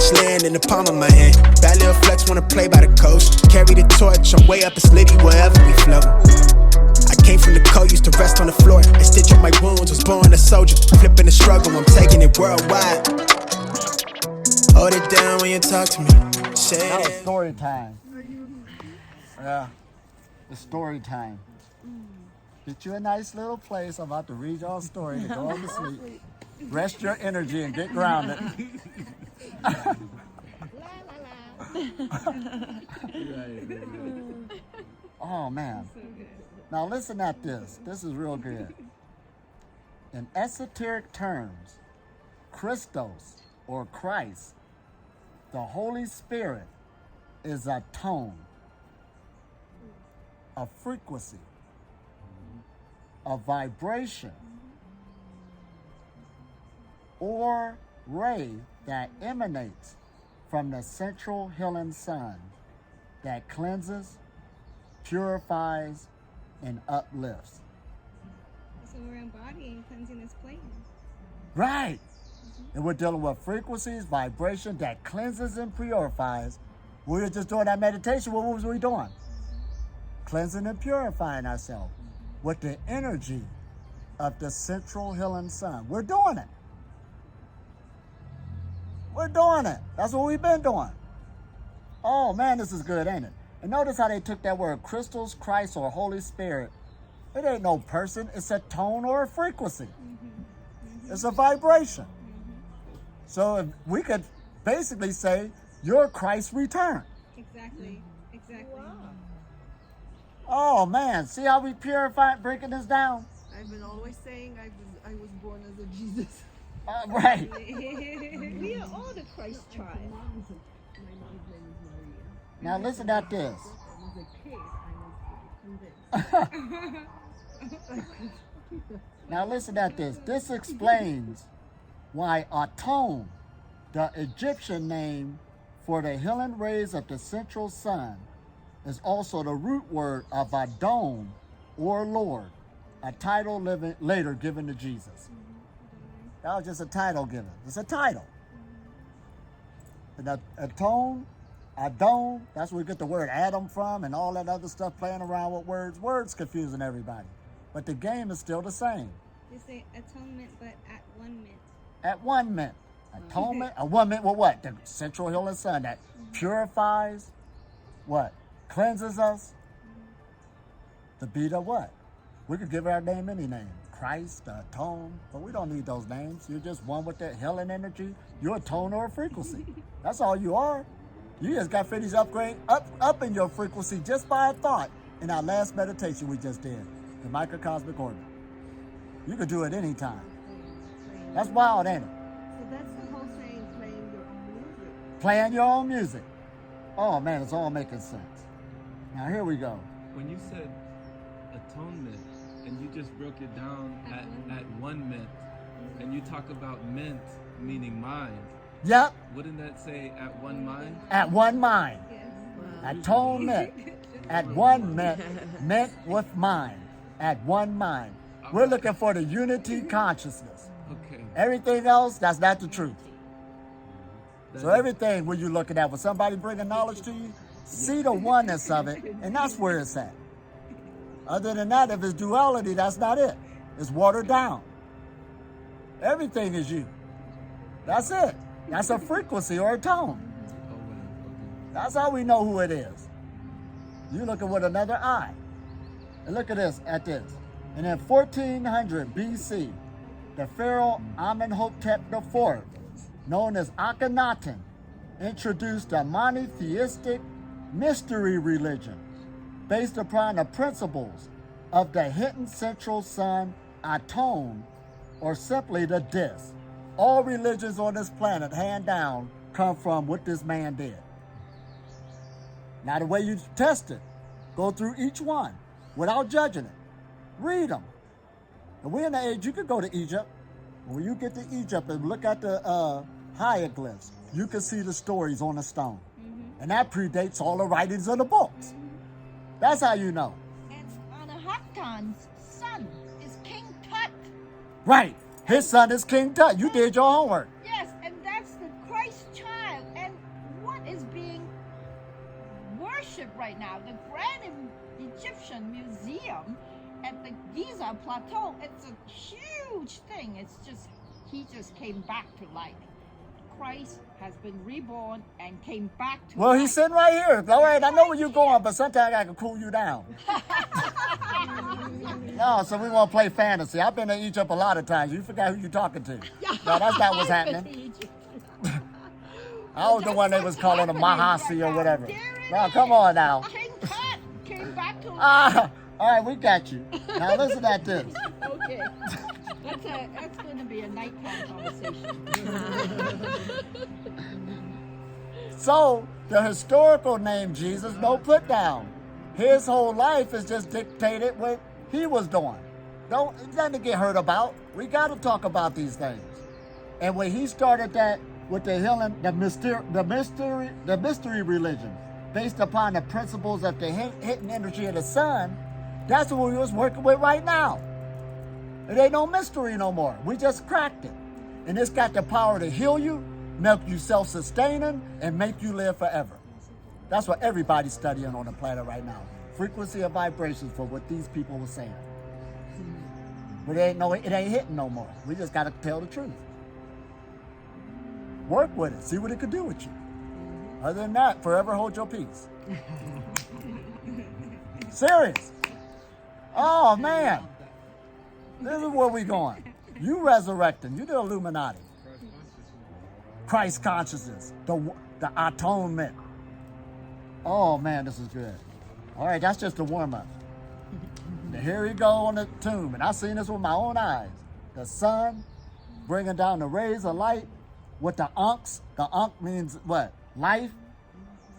promised land in the palm of my hand. Bad little flex, wanna play by the coast. Carry the torch, I'm way up, it's litty wherever we float. I came from the cold, used to rest on the floor. I stitch up my wounds, was born a soldier. Flipping the struggle, I'm taking it worldwide. Hold it down when you talk to me. Say That was it. story time. Yeah, it's story time. Get you a nice little place. I'm about to read y'all a story to go to sleep. Rest your energy and get grounded. Oh, man. Now listen at this. This is real good. In esoteric terms, Christos, or Christ, the Holy Spirit, is a tone, a frequency, a vibration, or ray that emanates from the central healing sun that cleanses, purifies, and uplifts. So we're embodying cleansing this plane. Right. And we're dealing with frequencies, vibration that cleanses and purifies. We were just doing that meditation. What was we doing? Cleansing and purifying ourselves with the energy of the central healing sun. We're doing it. We're doing it. That's what we've been doing. Oh man, this is good, ain't it? And notice how they took that word crystals, Christ, or Holy Spirit. It ain't no person. It's a tone or a frequency. It's a vibration. So if we could basically say, you're Christ's return. Exactly. Oh man, see how we purify breaking this down? I've been always saying I was born as a Jesus. Right. We are all the Christ tribe. Now listen at this. Now listen at this. This explains why Aton, the Egyptian name for the healing rays of the central sun, is also the root word of Adon, or Lord, a title later given to Jesus. That was just a title given. It's a title. And Adon, that's where we get the word Adam from, and all that other stuff playing around with words. Words confusing everybody. But the game is still the same. They say atonement, but at 1 mint. At 1 mint. Atonement, a 1 mint with what? The central healing sun that purifies, what? Cleanses us. To be the what? We could give our name any name. Christ, atone, but we don't need those names. You're just one with that healing energy. You're a tone or a frequency. That's all you are. You just got finished up in your frequency just by a thought in our last meditation we just did, the microcosmic orbit. You could do it anytime. That's wild, ain't it? So that's the whole saying, playing your own music. Playing your own music. Oh man, it's all making sense. Now here we go. When you said atonement, and you just broke it down at 1 mint, and you talk about mint meaning mind. Yep. Wouldn't that say at 1 mind? At 1 mind. Atonement. At 1 mint. Mint with mind. At 1 mind. We're looking for the unity consciousness. Okay. Everything else, that's not the truth. So everything when you're looking at, when somebody bringing knowledge to you, see the oneness of it, and that's where it's at. Other than that, if it's duality, that's not it. It's watered down. Everything is you. That's it. That's a frequency or a tone. That's how we know who it is. You looking with another eye. And look at this, And in 1400 BC, the pharaoh Amenhotep IV, known as Akhenaten, introduced a monotheistic mystery religion based upon the principles of the hidden central sun, Aton, or simply the disk. All religions on this planet, hand down, come from what this man did. Now the way you test it, go through each one without judging it. Read them. And we're in the age, you could go to Egypt. When you get to Egypt and look at the hieroglyphs, you can see the stories on the stone. And that predates all the writings of the books. That's how you know. And Anahatan's son is King Tut. Right. His son is King Tut. You did your homework. Yes, and that's the Christ child. right now. The Grand Egyptian Museum at the Giza Plateau. It's a huge thing. It's just, he just came back to life. Christ has been reborn and came back to Well, life. he's sitting right here. All right, I know where you're going, but sometimes I can cool you down. No, so we want to play fantasy. I've been to Egypt a lot of times. You forgot who you're talking to. No, that's not what's happening. I was the one that was calling a Mahasi or whatever. No, come on now. King Tut came back to life. Ah, all right, we got you. Now listen at this. Okay. That's going to be a nighttime conversation. So, the historical name Jesus, no put down. His whole life is just dictated what he was doing. It's nothing to get hurt about. We got to talk about these things. And when he started that with the healing, the mystery religion, based upon the principles of the hidden energy of the sun, that's what we was working with right now. It ain't no mystery no more. We just cracked it. And it's got the power to heal you, make you self-sustaining, and make you live forever. That's what everybody's studying on the planet right now. Frequency of vibrations for what these people were saying. But it ain't hitting no more. We just got to tell the truth. Work with it. See what it could do with you. Other than that, forever hold your peace. Serious. Oh, man. This is where we going. You resurrecting. You the Illuminati. Christ consciousness. The atonement. Oh, man, this is good. All right, that's just a warm-up. Now, here we go on the tomb. And I've seen this with my own eyes. The sun bringing down the rays of light with the unks. The unk means what? Life.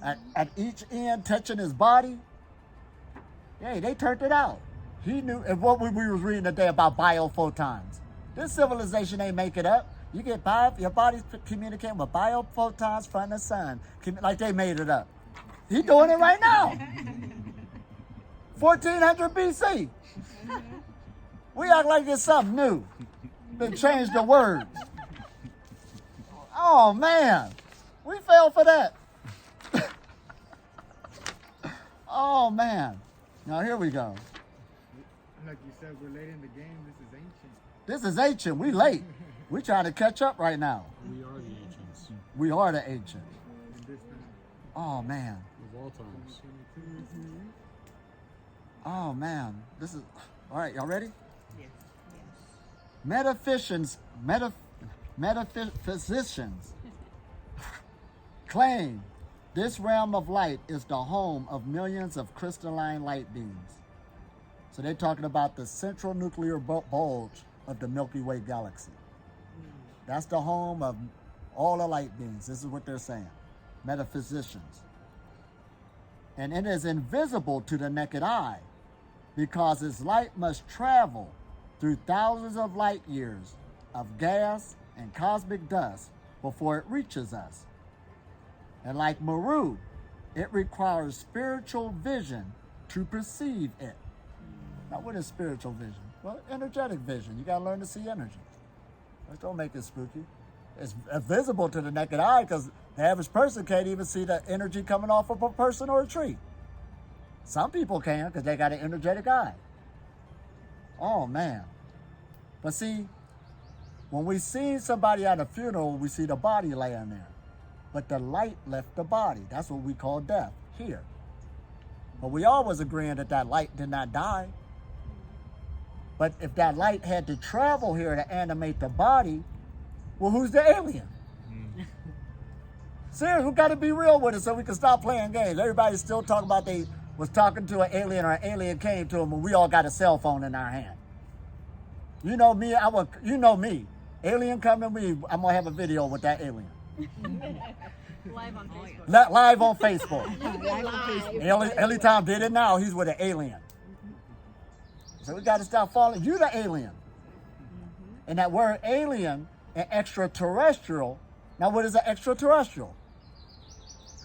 At each end touching his body. Hey, they turned it out. He knew, and what we was reading today about biophotons. This civilization ain't make it up. You get your body's communicating with biophotons from the sun, like they made it up. He doing it right now. 1400 BC. We act like it's something new. They changed the words. Oh man, we fell for that. Oh man. Now here we go. Like you said, we're late in the game. This is ancient. This is ancient. We late. We trying to catch up right now. We are the ancients We are the ancient. In this time. Oh man. of all times. Oh man. This is all right. Y'all ready? Yes. Metaphysicians claim this realm of light is the home of millions of crystalline light beings. So they're talking about the central nuclear bulge of the Milky Way galaxy. That's the home of all the light beings. This is what they're saying. Metaphysicians. And it is invisible to the naked eye because its light must travel through thousands of light years of gas and cosmic dust before it reaches us. And like Maru, it requires spiritual vision to perceive it. Now, what is spiritual vision? Well, energetic vision. You got to learn to see energy. Let's don't make it spooky. It's visible to the naked eye because the average person can't even see the energy coming off of a person or a tree. Some people can because they got an energetic eye. Oh, man. But see, when we see somebody at a funeral, we see the body laying there. But the light left the body. That's what we call death here. But we always agreeing that that light did not die. But if that light had to travel here to animate the body, well, who's the alien? Seriously, we got to be real with it so we can stop playing games. Everybody's still talking about they was talking to an alien or an alien came to them and we all got a cell phone in our hand. You know me, me. Alien come to me, I'm going to have a video with that alien. Live on Facebook. Live on Facebook. Elitom did it now. He's with an alien. So we got to stop falling. You the alien. And that word alien and extraterrestrial. Now what is an extraterrestrial?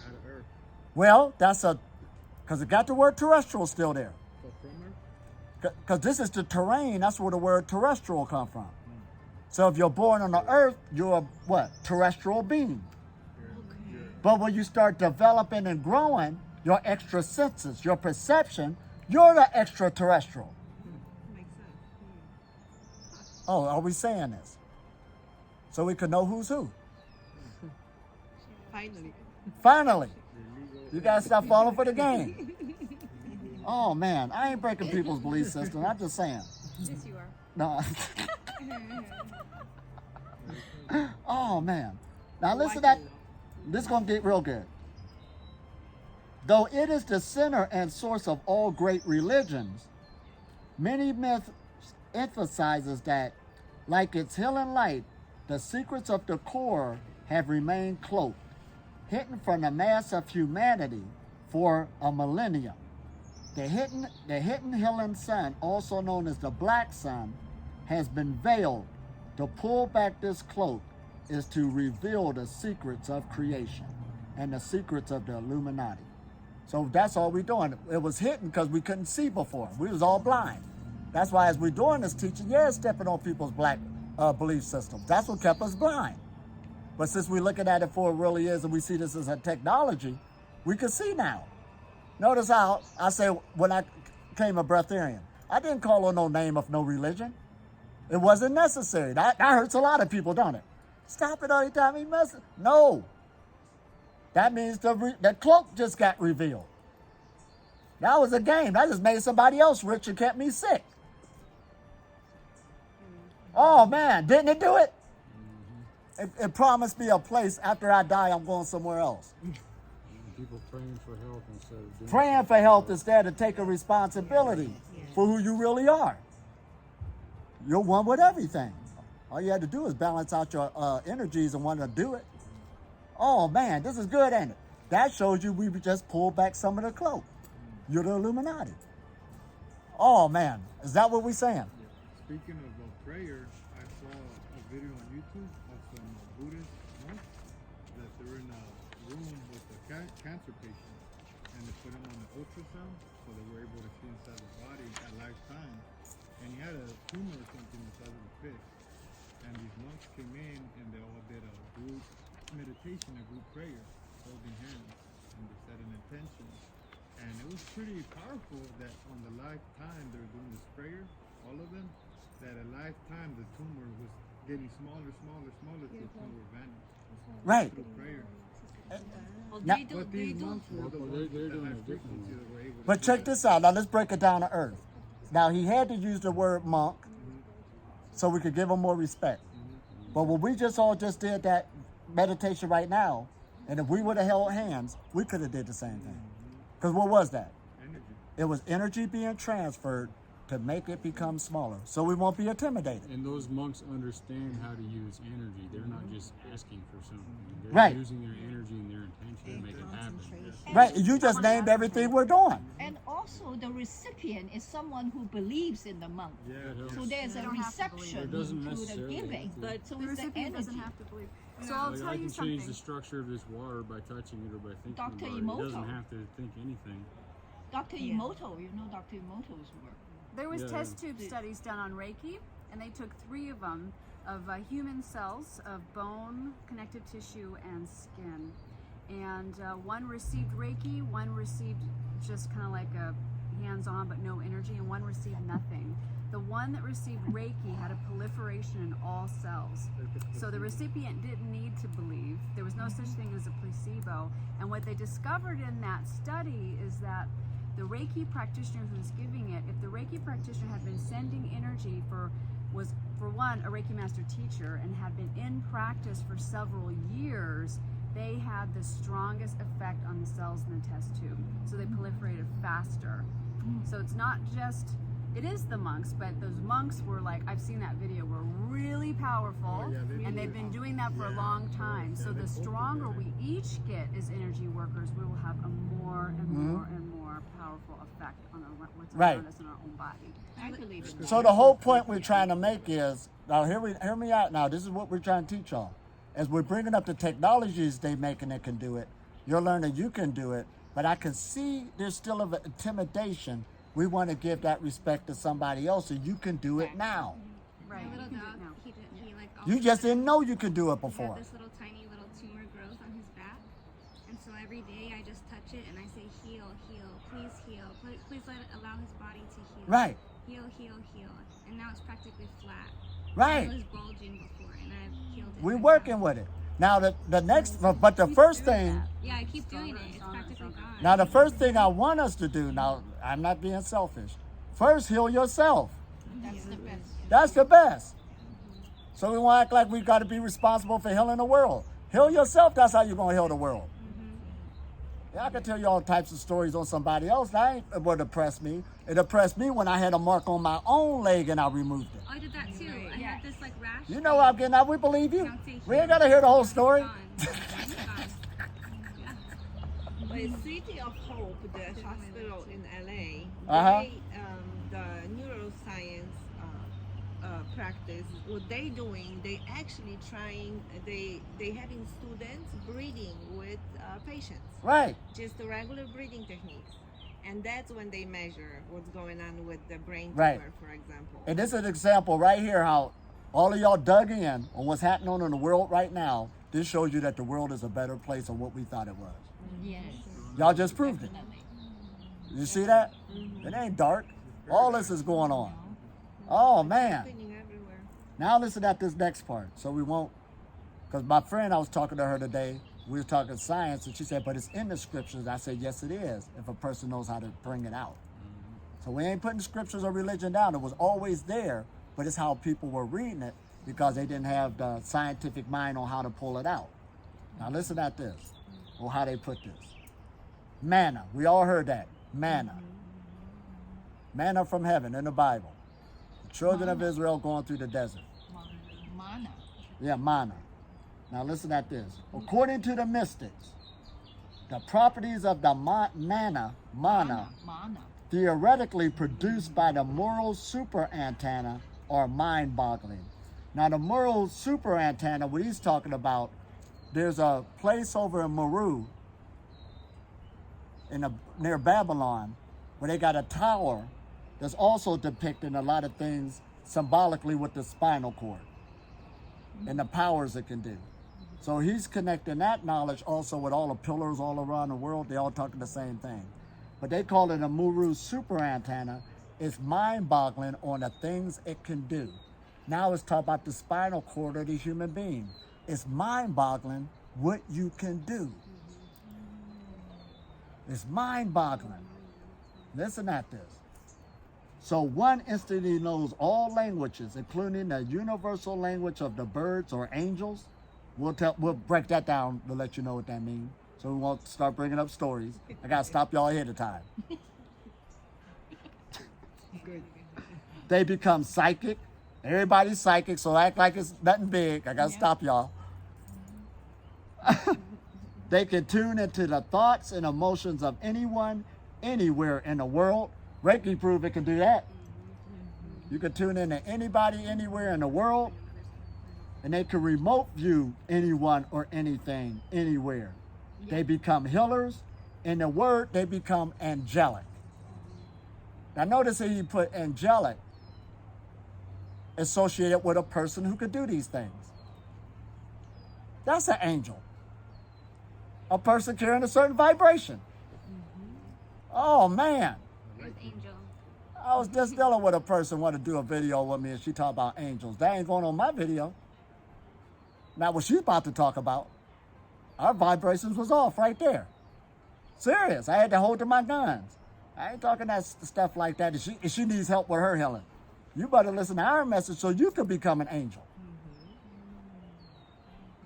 Out of Earth. Well, because it got the word terrestrial still there. So from Earth? Because this is the terrain. That's where the word terrestrial come from. So if you're born on the earth, you're a what? Terrestrial being. But when you start developing and growing, your extra senses, your perception, you're the extraterrestrial. Makes sense. Oh, are we saying this? So we can know who's who. Finally. Finally. You guys stop falling for the game. Oh man, I ain't breaking people's belief system. I'm just saying. Yes, you are. No. Oh man. Now listen to that. This is going to get real good. Though it is the center and source of all great religions, many myths emphasizes that, like its healing light, the secrets of the core have remained cloaked, hidden from the mass of humanity for a millennium. The hidden healing sun, also known as the black sun, has been veiled. To pull back this cloak is to reveal the secrets of creation and the secrets of the Illuminati. So that's all we're doing. It was hidden because we couldn't see before. We was all blind. That's why as we're doing this teaching, it's stepping on people's black belief systems. That's what kept us blind. But since we're looking at it for what it really is and we see this as a technology, we can see now. Notice how I say when I became a breatharian, I didn't call on no name of no religion. It wasn't necessary. That hurts a lot of people, don't it? Stop it all the time. He must. No. That means the cloak just got revealed. That was a game. That just made somebody else rich and kept me sick. Oh man, didn't it do it? It promised me a place after I die. I'm going somewhere else. People praying for help instead of doing Praying for help instead of taking responsibility for who you really are. You're one with everything. All you had to do is balance out your energies and want to do it. Oh man, this is good, ain't it? That shows you we just pulled back some of the cloak. You're the Illuminati. Oh man, is that what we're saying? Speaking of prayer, I saw a video on YouTube of some Buddhist monks that they're in a room with a cancer patient, and they put him on the ultrasound so they were able to see inside the body at lifetime. And he had a tumor or something inside of the fist. And these monks came in and they all did a group meditation, a group prayer, holding hands, and they set an intention. And it was pretty powerful that on the lifetime they were doing this prayer, all of them, that at lifetime the tumor was getting smaller till the tumor vanished. Right. Through prayer. Well, Now- they But these monks were the Well, ones they're with the doing high it differently. frequency that were able to But do check it. this out. Now let's break it down to earth. Now he had to use the word monk so we could give him more respect. But when we all just did that meditation right now, and if we would have held hands, we could have did the same thing. Because what was that? Energy. It was energy being transferred to make it become smaller, so we won't be intimidated. And those monks understand how to use energy. They're not just asking for something. They're Right. using their energy and their intention to make it happen. Right, you just named everything we're doing. And also, the recipient is someone who believes in the monk. Yeah, That helps. So there's They a don't have to believe. reception It doesn't to the necessarily giving. have to. But So the it's the recipient doesn't energy. have to believe. So I'll Like, tell I you can something. change the structure of this water by touching it or by thinking Dr. about it. He Emoto. doesn't have to think anything. Dr. Emoto, you know Dr. Emoto's work. There was Yeah. test tube studies done on Reiki, and they took 3 of them of human cells of bone, connective tissue, and skin. And one received Reiki, one received just kind of like a hands-on but no energy, and one received nothing. The one that received Reiki had a proliferation in all cells. So the recipient didn't need to believe. There was no such thing as a placebo. And what they discovered in that study is that the Reiki practitioner who was giving it, if the Reiki practitioner had been sending energy was for one, a Reiki master teacher and had been in practice for several years, they had the strongest effect on the cells in the test tube. So they proliferated faster. So it's not just, it is the monks, but those monks were like, I've seen that video, were really powerful, Oh, yeah, and they've been doing that for a long time. So the stronger we each get as energy workers, we will have a more and more and more powerful effect on what's Right. around us in our own body. I believe in that. So the whole point we're trying to make is, now hear me out now, this is what we're trying to teach y'all. As we're bringing up the technologies they making that can do it, you're learning you can do it, but I can see there's still an intimidation. We want to give that respect to somebody else, so you can do it now. Right. My little You can do it dog, now. he like You always just had- didn't know you could do it he before. had this little tiny little tumor growth on his back, and so every day I just touch it and I say heal, Please heal. Please allow his body to heal. Right. Heal, heal, heal. And now it's practically flat. Right. It was bulging before, and I've healed it. We're working with it. Now the next, but the first thing, Yeah, I keep doing it. It's practically gone. now the first thing I want us to do, now I'm not being selfish, first heal yourself. That's the best. That's the best. So we want to act like we've got to be responsible for healing the world. Heal yourself, that's how you're going to heal the world. Yeah, I can tell you all types of stories on somebody else. That ain't what depressed me. It depressed me when I had a mark on my own leg and I removed it. Oh, I did that too. I had this like rash. You know what I'm getting at. We believe you. Don't say We ain't got to hear the whole story. Gone. It's gone. But City of Hope, the hospital in LA, Uh-huh. they, the neuroscience practice, what they doing, they actually trying, they having students breathing with patients, Right. just the regular breathing techniques. And that's when they measure what's going on with the brain tumor, Right. for example. And this is an example right here how all of y'all dug in on what's happening in the world right now. This shows you that the world is a better place than what we thought it was. Yes. Y'all just proved it. Definitely. You see that? It ain't dark. All this is going on. Oh, man. Happening everywhere. Now listen at this next part. So we won't, because my friend, I was talking to her today. We were talking science, and she said, but it's in the scriptures. I said, yes, it is, if a person knows how to bring it out. So we ain't putting scriptures or religion down. It was always there, but it's how people were reading it because they didn't have the scientific mind on how to pull it out. Now listen at this, or how they put this. Manna. We all heard that. Manna. Manna from heaven in the Bible. The children of Israel going through the desert. Manna. Yeah, manna. Now listen at this. According to the mystics, the properties of the manna, Manna. theoretically produced by the moral super antenna, are mind-boggling. Now the moral super antenna, what he's talking about, there's a place over in Meru, near Babylon, where they got a tower that's also depicting a lot of things symbolically with the spinal cord and the powers it can do. So he's connecting that knowledge also with all the pillars all around the world. They all talking the same thing. But they call it a Muru super antenna. It's mind-boggling on the things it can do. Now it's talking about the spinal cord of the human being. It's mind-boggling what you can do. It's mind-boggling. Listen at this. So one instantly knows all languages, including the universal language of the birds or angels. We'll break that down to let you know what that means. So we won't start bringing up stories. I gotta stop y'all ahead of time. Good. They become psychic. Everybody's psychic, so act like it's nothing big. I gotta stop y'all. They can tune into the thoughts and emotions of anyone, anywhere in the world. Reiki prove it can do that. You can tune into anybody, anywhere in the world, and they can remote view anyone or anything, anywhere. They become healers. In the word, they become angelic. Now notice that he put angelic associated with a person who could do these things. That's an angel. A person carrying a certain vibration. Oh, man. Where's Angel? I was just dealing with a person who wanted to do a video with me, and she talked about angels. That ain't going on my video. Not what she's about to talk about. Our vibrations was off right there. Serious. I had to hold to my guns. I ain't talking that stuff like that. If she needs help with her healing, you better listen to our message so you can become an angel.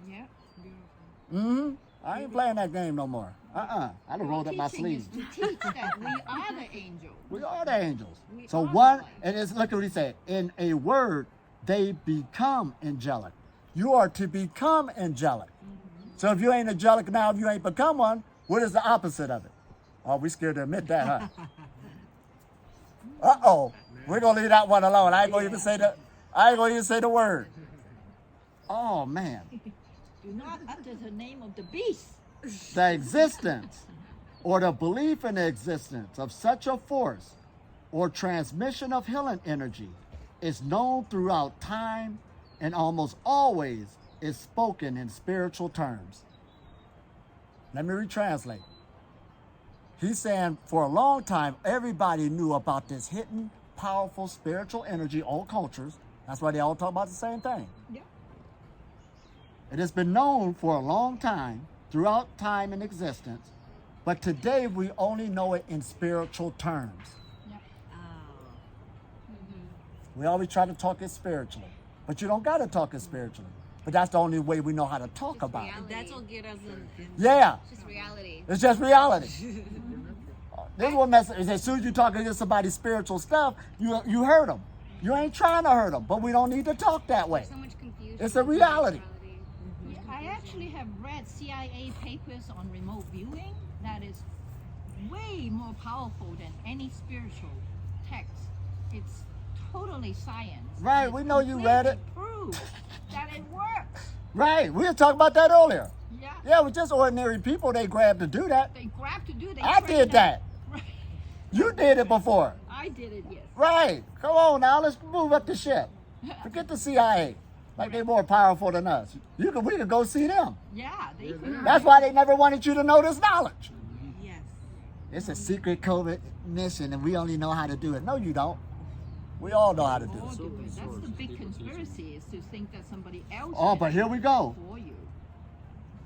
Yeah. Mm-hmm. I ain't playing that game no more. I done rolled up my Teaching sleeves. is to teach that we are the angels. We are the angels. We So are one, the and it's, look at what he said. In a word, they become angelic. You are to become angelic. So if you ain't angelic now, if you ain't become one, what is the opposite of it? Oh, we scared to admit that, huh? Uh-oh. We're gonna leave that one alone. I ain't gonna even say the word. Oh man. Do not utter the name of the beast. The existence or the belief in the existence of such a force or transmission of healing energy is known throughout time and almost always is spoken in spiritual terms. Let me retranslate. He's saying for a long time, everybody knew about this hidden, powerful spiritual energy, all cultures. That's why they all talk about the same thing. Yeah. It has been known for a long time, throughout time and existence, but today we only know it in spiritual terms. Yeah. We always try to talk it spiritually, but you don't got to talk it spiritually. But that's the only way we know how to talk about it. That's what get us in Yeah, It's just reality. it's just reality. This is what messes. As soon as you talk against somebody's spiritual stuff, you hurt them. You ain't trying to hurt them, but we don't need to talk that way. So much confusion. It's a reality. Yeah, I actually have read CIA papers on remote viewing that is way more powerful than any spiritual text. It's totally science. Right, It's we know you read it. completely Prove that it works. Right, we were talking about that earlier. Yeah. Yeah, with just ordinary people, they grab to do that. They grab to do. They I train did that. Right. You did it before. I did it. Yes. Right. Come on now, let's move up the ship. Forget the CIA. Like they're more powerful than us. We could go see them. Yeah. They could. That's why they never wanted you to know this knowledge. Yes. It's a secret COVID mission and we only know how to do it. No, you don't. We all know how to do All it. do it. That's the big conspiracy, is to think that somebody else. Oh, did but it here we go. For you.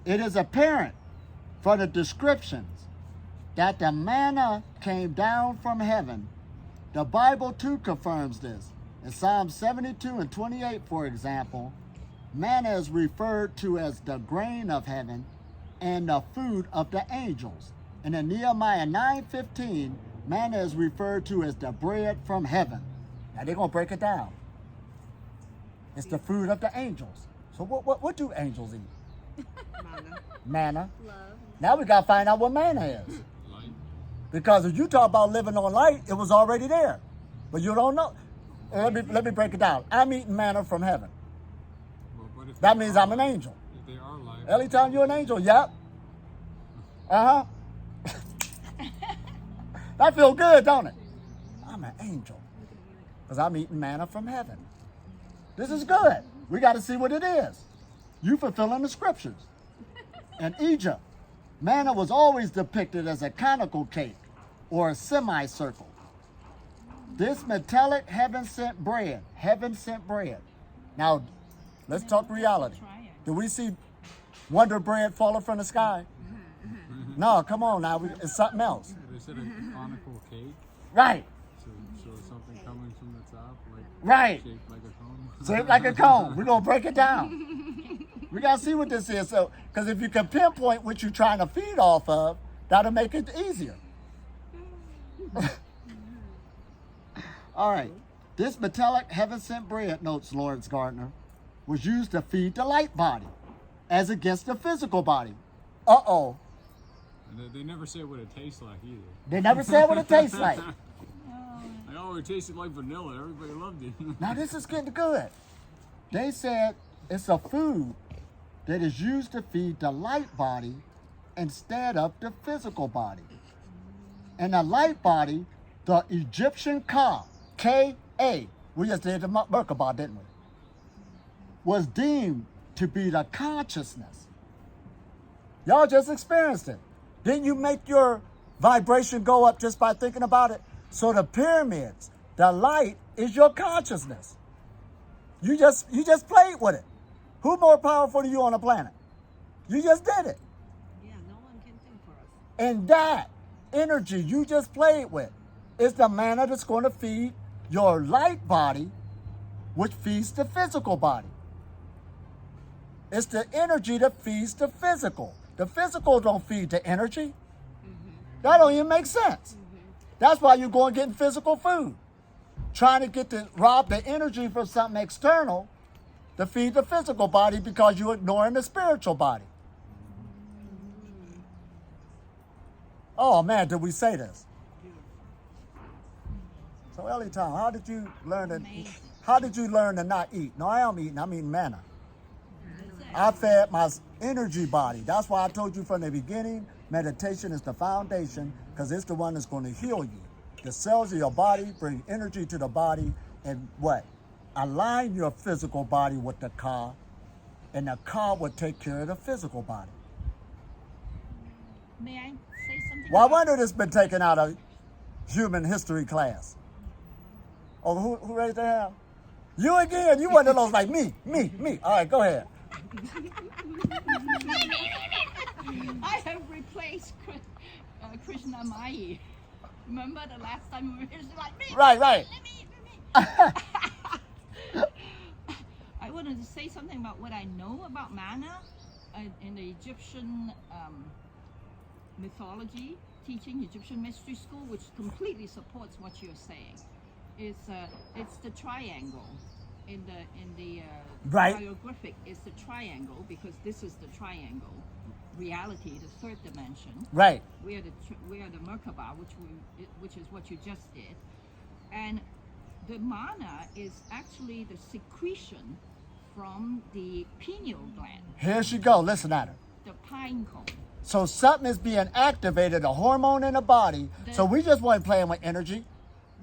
It is apparent from the descriptions that the manna came down from heaven. The Bible too confirms this. In Psalm 72 and 28, for example, manna is referred to as the grain of heaven and the food of the angels. And in Nehemiah 9:15, manna is referred to as the bread from heaven. Now they're going to break it down. It's the food of the angels. So what do angels eat? Manna. Manna. Love. Now we got to find out what manna is. Light. Because if you talk about living on light, it was already there. But you don't know. Let me break it down. I'm eating manna from heaven. Well, but if That they means are I'm an light- angel. If they are light. Elitom, you an angel? Yep. Uh-huh. That feel good, don't it? I'm an angel. Because I'm eating manna from heaven. This is good. We got to see what it is. You fulfilling the scriptures. In Egypt, manna was always depicted as a conical cake or a semicircle. This metallic heaven-sent bread. Now, let's talk reality. Try it. Do we see Wonder Bread falling from the sky? No, come on now. It's something else. They said a conical cake, Right, so something coming from the top, like right. shaped like a cone. Shaped like a cone. We're going to break it down. We got to see what this is. So, because if you can pinpoint what you're trying to feed off of, that'll make it easier. All right. This metallic heaven-sent bread, notes Lawrence Gardner, was used to feed the light body as against the physical body. Uh-oh. And they never say what it tastes like either. They never said what it tastes like. Like, oh, it tasted like vanilla. Everybody loved it. Now this is getting good. They said it's a food that is used to feed the light body instead of the physical body. And the light body, the Egyptian Ka, K-A, we just did the Merkabah, didn't we? Was deemed to be the consciousness. Y'all just experienced it. Didn't you make your vibration go up just by thinking about it? So the pyramids, the light is your consciousness. You just played with it. Who more powerful than you on the planet? You just did it. Yeah, no one can think for us. And that energy you just played with is the manna that's going to feed your light body, which feeds the physical body. It's the energy that feeds the physical. The physical don't feed the energy. That don't even make sense. That's why you're going getting physical food. Trying to rob the energy from something external to feed the physical body because you're ignoring the spiritual body. Oh man, did we say this? So Elitom, how did you learn to not eat? No, I am eating. I'm eating manna. I fed my energy body. That's why I told you from the beginning, meditation is the foundation because it's the one that's going to heal you. The cells of your body bring energy to the body and what? Align your physical body with the Ka, and the Ka will take care of the physical body. May I say something? something. Well, I about- wonder this been taken out of human history class. Oh, who raised their hand? You again. You one of those like me. All right, go ahead. I have replaced Krishna Mai. Remember the last time we were here? She's like me. Right. Let me. I wanted to say something about what I know about Manna in the Egyptian mythology teaching, Egyptian mystery school, which completely supports what you're saying. It's the triangle in the Right. hieroglyphic. It's the triangle because this is the triangle reality, the third dimension. Right. We are the Merkaba, which is what you just did, and the Manna is actually the secretion from the pineal gland, Here she go. Listen at her. the pine cone. So something is being activated, a hormone in the body. So we just weren't playing with energy.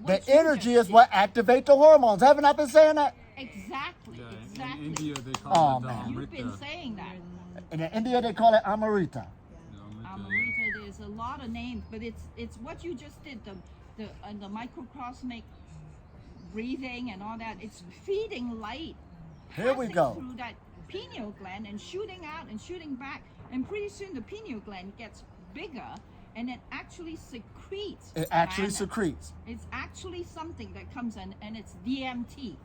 The What you energy just is what activates the hormones. Haven't I been saying that? Exactly. Yeah, Exactly. in India they Oh, call it man. You've been Amrita. saying that. In India, they call it Amrita. Amrita, there's a lot of names, but it's what you just did, the microcosmic breathing and all that. It's feeding light. Here we passing go. Through that pineal gland and shooting out and shooting back, and pretty soon the pineal gland gets bigger, and it actually secretes. It actually Manna. secretes. It's actually something that comes in, and it's DMT.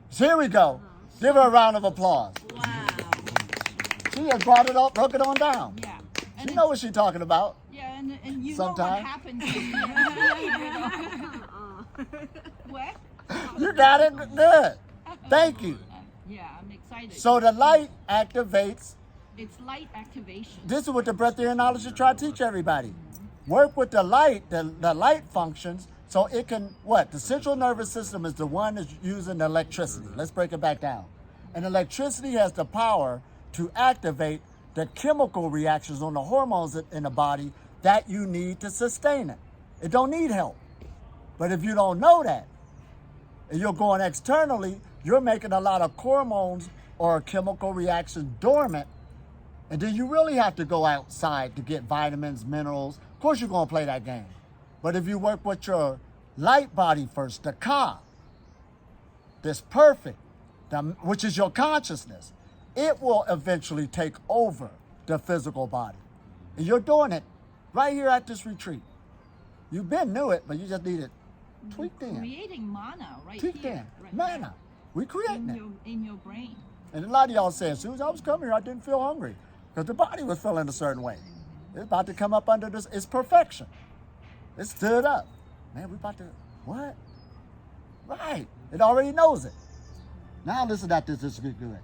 So here we go. Give her a round of applause. Wow. She has brought it up, broke it on down. Yeah. She And know what she's talking about. yeah, and you Sometime. know what happens. What? You got it good. Thank you. Yeah, I'm excited. So the light activates. It's light activation. This is what the Breatharian knowledge is trying to teach everybody. Work with the light. The light functions so it can what? The central nervous system is the one that's using the electricity. Let's break it back down. And electricity has the power to activate the chemical reactions on the hormones in the body that you need to sustain it. It don't need help. But if you don't know that, and you're going externally, you're making a lot of hormones or chemical reactions dormant, and then you really have to go outside to get vitamins, minerals. Of course, you're going to play that game. But if you work with your light body first, the Ka, this perfect, which is your consciousness, it will eventually take over the physical body. And you're doing it right here at this retreat. You've been knew it, but you just need it tweaked in. Creating mana right Tweaked here. in. Right Manna. We creating in it. in your brain. And a lot of y'all said, as soon as I was coming here, I didn't feel hungry because the body was feeling a certain way. It's about to come up under this. It's perfection. It stood up. Man, we about to, what? Right. It already knows it. Now listen at this. This is good.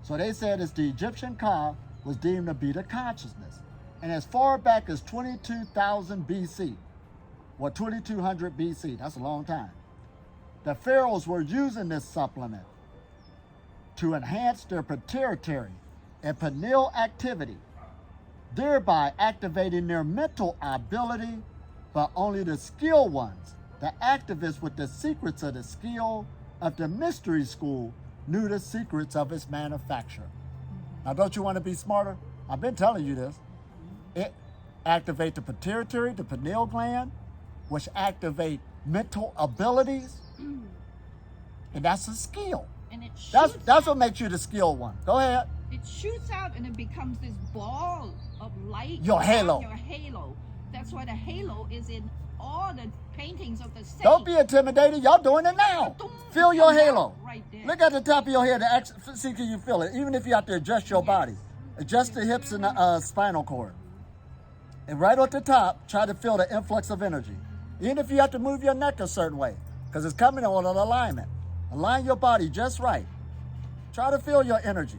So they said it's the Egyptian Ka was deemed to be the consciousness. And as far back as 22,000 BC, or 2200 BC, that's a long time, the pharaohs were using this supplement to enhance their pituitary and pineal activity, thereby activating their mental ability, but only the skilled ones, the activists with the secrets of the skill of the mystery school, knew the secrets of its manufacture. Now, don't you want to be smarter? I've been telling you this. It activates the pituitary, the pineal gland, which activate mental abilities, and that's a skill. And it shoots That's out, what makes you the skilled one. Go ahead. it shoots out and it becomes this ball of light. Your around halo. Your halo. That's why the halo is in all the paintings of the saints. Don't be intimidated. Y'all doing it now. Feel your halo. Right there. Look at the top of your head. See, can you feel it? Even if you have to adjust your body. Adjust the hips and the spinal cord. And right at the top, try to feel the influx of energy. Even if you have to move your neck a certain way, because it's coming on an alignment. Align your body just right. Try to feel your energy.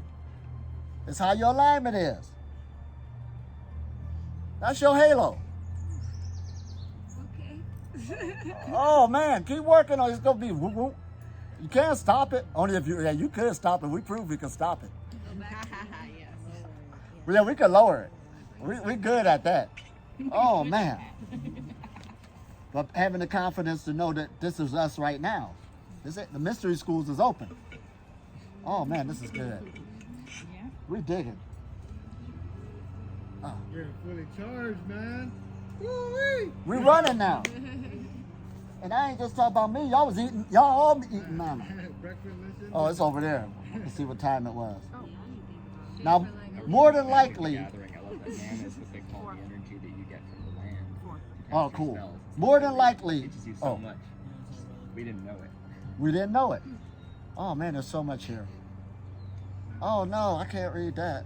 It's how your alignment is. That's your halo. Oh man, keep working on it. It's gonna be whoop, whoop. You can't stop it. Only if you could stop it. We proved we could stop it. Yes. Well, yeah, we could lower it. We good at that. Oh man. But having the confidence to know that this is us right now. The mystery schools is open. Oh man, this is good. Yeah. We digging. Getting fully charged, man. We running now. And I ain't just talking about me. Y'all all eating manna. Oh, it's over there. Let's see what time it was. Now, more than likely. Gathering. I love that man is what they call the energy that you get from the land. You Oh, cast cool. spells. More than likely. Teaches you so much. We didn't know it. We didn't know it. Oh man, there's so much here. Oh no, I can't read that.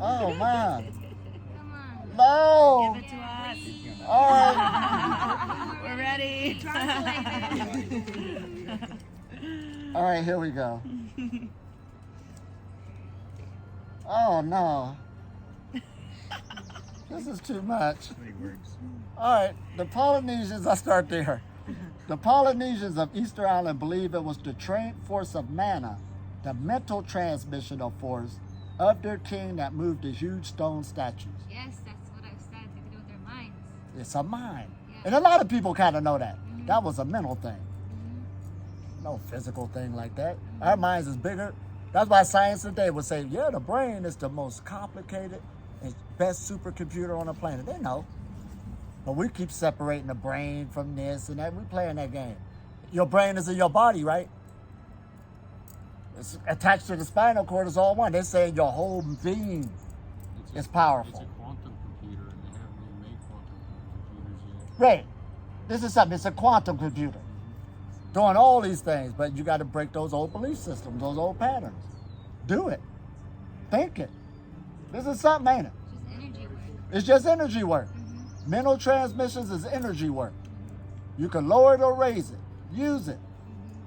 Oh man. Come on. No. Give it to us. All right. We're ready. All right, here we go. Oh no. This is too much. All right, the Polynesians, I start there. The Polynesians of Easter Island believe it was the trained force of Manna, the mental transmission of force of their king that moved the huge stone statues. Yes, that's what I've said. They do with their minds. It's a mind. Yeah. And a lot of people kind of know that. Mhm. That was a mental thing. No physical thing like that. Our minds is bigger. That's why science today would say, yeah, the brain is the most complicated and best supercomputer on the planet. They know. But we keep separating the brain from this and that. We playing that game. Your brain is in your body, right? It's attached to the spinal cord. It's all one. They're saying your whole being is powerful. It's a quantum computer, and they haven't even made quantum computers yet. Right. This is something. It's a quantum computer. Doing all these things, but you got to break those old belief systems, those old patterns. Do it. Think it. This is something, ain't it? Just energy work. It's just energy work. Mental transmissions is energy work. You can lower it or raise it. Use it.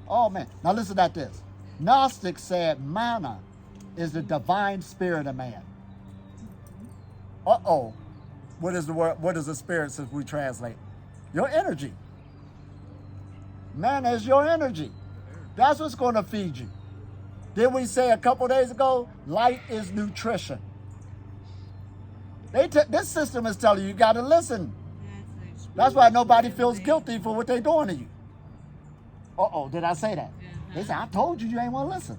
Oh, man. Now listen at this. Gnostics said Manna is the divine spirit of man. Uh-oh. What is the word? What is the spirit since we translate? Your energy. Manna is your energy. That's what's going to feed you. Did we say a couple days ago, light is nutrition? This system is telling you got to listen. That's why nobody feels guilty for what they're doing to you. Uh-oh, did I say that? They said, I told you ain't want to listen.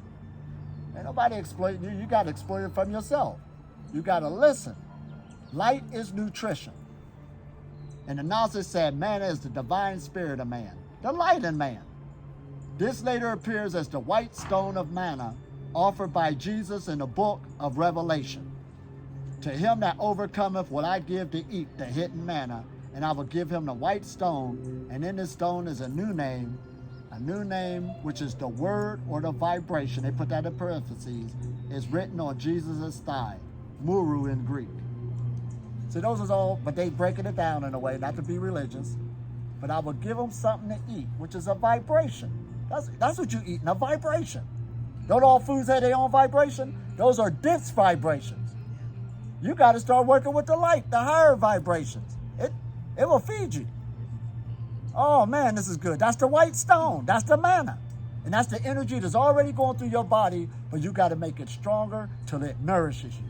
Ain't nobody exploiting you. You got to exploit it from yourself. You got to listen. Light is nutrition. And the Gnostics said, Manna is the divine spirit of man, the light in man. This later appears as the white stone of manna offered by Jesus in the book of Revelation. To him that overcometh will I give to eat the hidden manna, and I will give him the white stone, and in this stone is a new name which is the word or the vibration, they put that in parentheses, is written on Jesus' thigh, muru in Greek. See, those is all, but they breaking it down in a way, not to be religious, but I will give them something to eat, which is a vibration. That's what you eat, a vibration. Don't all foods have their own vibration? Those are dense vibrations. You got to start working with the light, the higher vibrations. It will feed you. Oh man, this is good. That's the white stone. That's the manna. And that's the energy that's already going through your body, but you got to make it stronger till it nourishes you.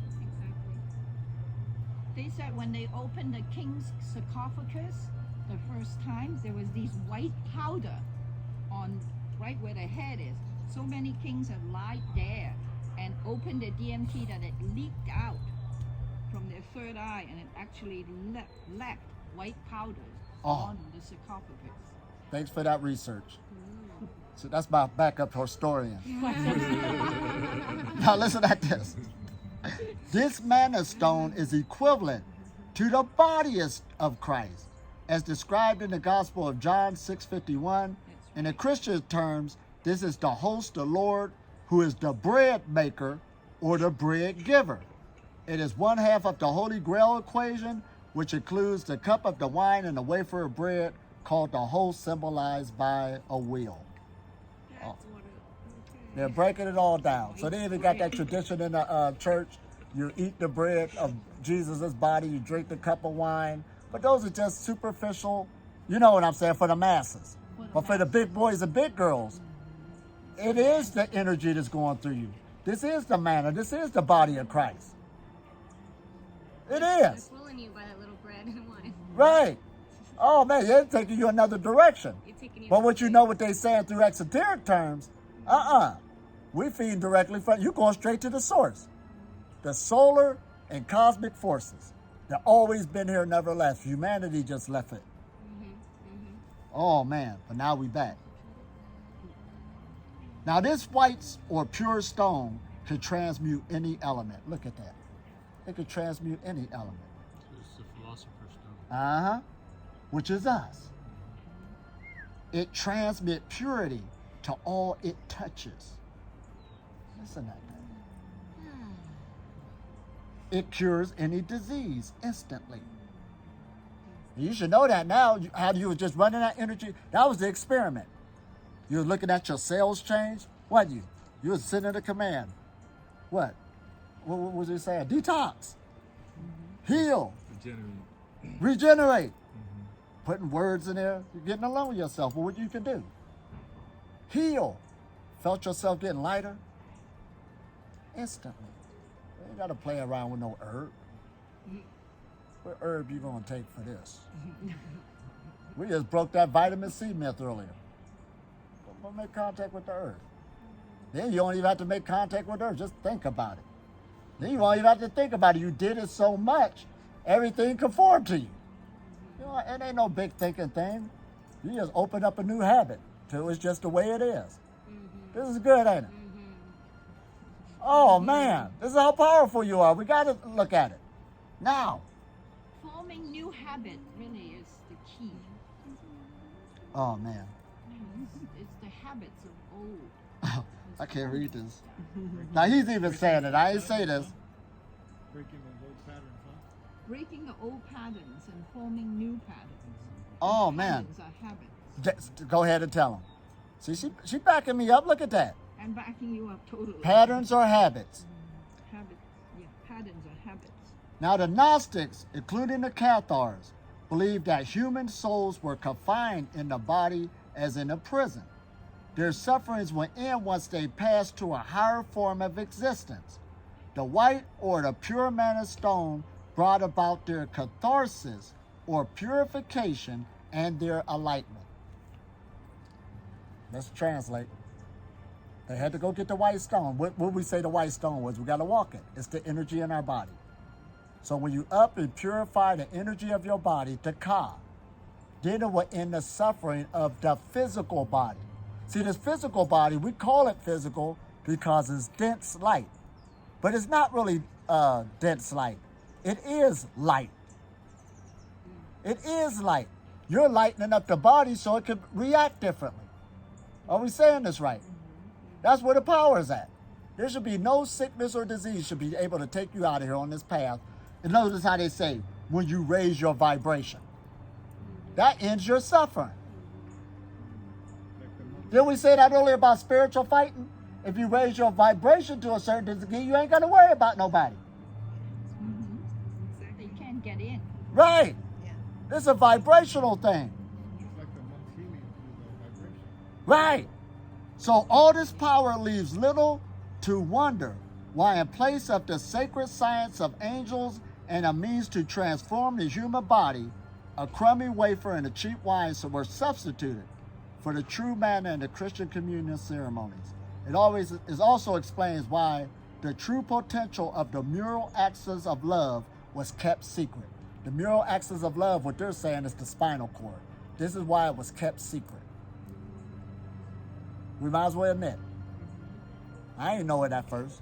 They said when they opened the king's sarcophagus the first time, there was these white powder on right where the head is. So many kings have lied there and opened the DMT that it leaked out from their third eye, and it actually left white powders on the sarcophagus. Thanks for that research. So that's my backup historian. Now listen at this. This manna stone is equivalent to the body of Christ, as described in the Gospel of John 6:51. In the Christian terms, this is the host, the Lord, who is the bread maker or the bread giver. It is one half of the Holy Grail equation, which includes the cup of the wine and the wafer of bread, called the host, symbolized by a wheel. They're breaking it all down. So they even got that tradition in the church. You eat the bread of Jesus' body, you drink the cup of wine. But those are just superficial, you know what I'm saying, for the masses. But for the big boys and big girls, it is the energy that's going through you. This is the manna. This is the body of Christ. It is. They're fooling you by that little bread and wine. Right. Oh, man, they're taking you another direction. But what you know what they're saying through exoteric terms, we feed directly from, you're going straight to the source. The solar and cosmic forces. They've always been here, never left. Humanity just left it. Oh man, but now we back. Now this white or pure stone can transmute any element. Look at that. It can transmute any element. It's the philosopher's stone. Uh-huh. Which is us. It transmits purity to all it touches. Listen to that. It cures any disease instantly. You should know that now. How you were just running that energy. That was the experiment. You were looking at your cells change. What you? You were sending a command. What? What was it saying? Detox. Heal. Regenerate. Putting words in there. You're getting along with yourself. Well, what you can do? Heal. Felt yourself getting lighter? Instantly. You ain't got to play around with no herb. What herb you gonna take for this? We just broke that vitamin C myth earlier. Go make contact with the earth. Then you don't even have to make contact with earth. Just think about it. Then you won't even have to think about it. You did it so much, everything conformed to you. You know, it ain't no big thinking thing. You just open up a new habit till it's just the way it is. This is good, ain't it? Oh man, this is how powerful you are. We got to look at it. Now. Forming new habit really is the key. Oh man. It's the habits of old. I can't read this. Now he's even saying it. I ain't say this. Breaking the old patterns, huh? Breaking the old patterns and forming new patterns. Oh man. Patterns are habits. Go ahead and tell him. See, she backing me up. Look at that. I'm backing you up totally. Patterns or habits. Habits. Yeah, patterns are habits. Now the Gnostics, including the Cathars, believed that human souls were confined in the body as in a prison. Their sufferings would end once they passed to a higher form of existence. The white or the pure manna stone brought about their catharsis or purification and their enlightenment. Let's translate. They had to go get the white stone. What we say the white stone was? We got to walk it. It's the energy in our body. So when you up and purify the energy of your body, the ka, then it will end the suffering of the physical body. See, this physical body, we call it physical because it's dense light. But it's not really dense light. It is light. It is light. You're lightening up the body so it can react differently. Are we saying this right? That's where the power is at. There should be no sickness or disease should be able to take you out of here on this path. And notice how they say, when you raise your vibration. That ends your suffering. Didn't we say that earlier about spiritual fighting? If you raise your vibration to a certain degree, you ain't got to worry about nobody. They can't get in. Right. Yeah. This is a vibrational thing. Just like the monks healing through the vibration. Right. So all this power leaves little to wonder why in place of the sacred science of angels and a means to transform the human body, a crummy wafer and a cheap wine were substituted for the true manna in the Christian communion ceremonies. It also explains why the true potential of the mural axis of love was kept secret. The mural axis of love, what they're saying, is the spinal cord. This is why it was kept secret. We might as well admit. I didn't know it at first.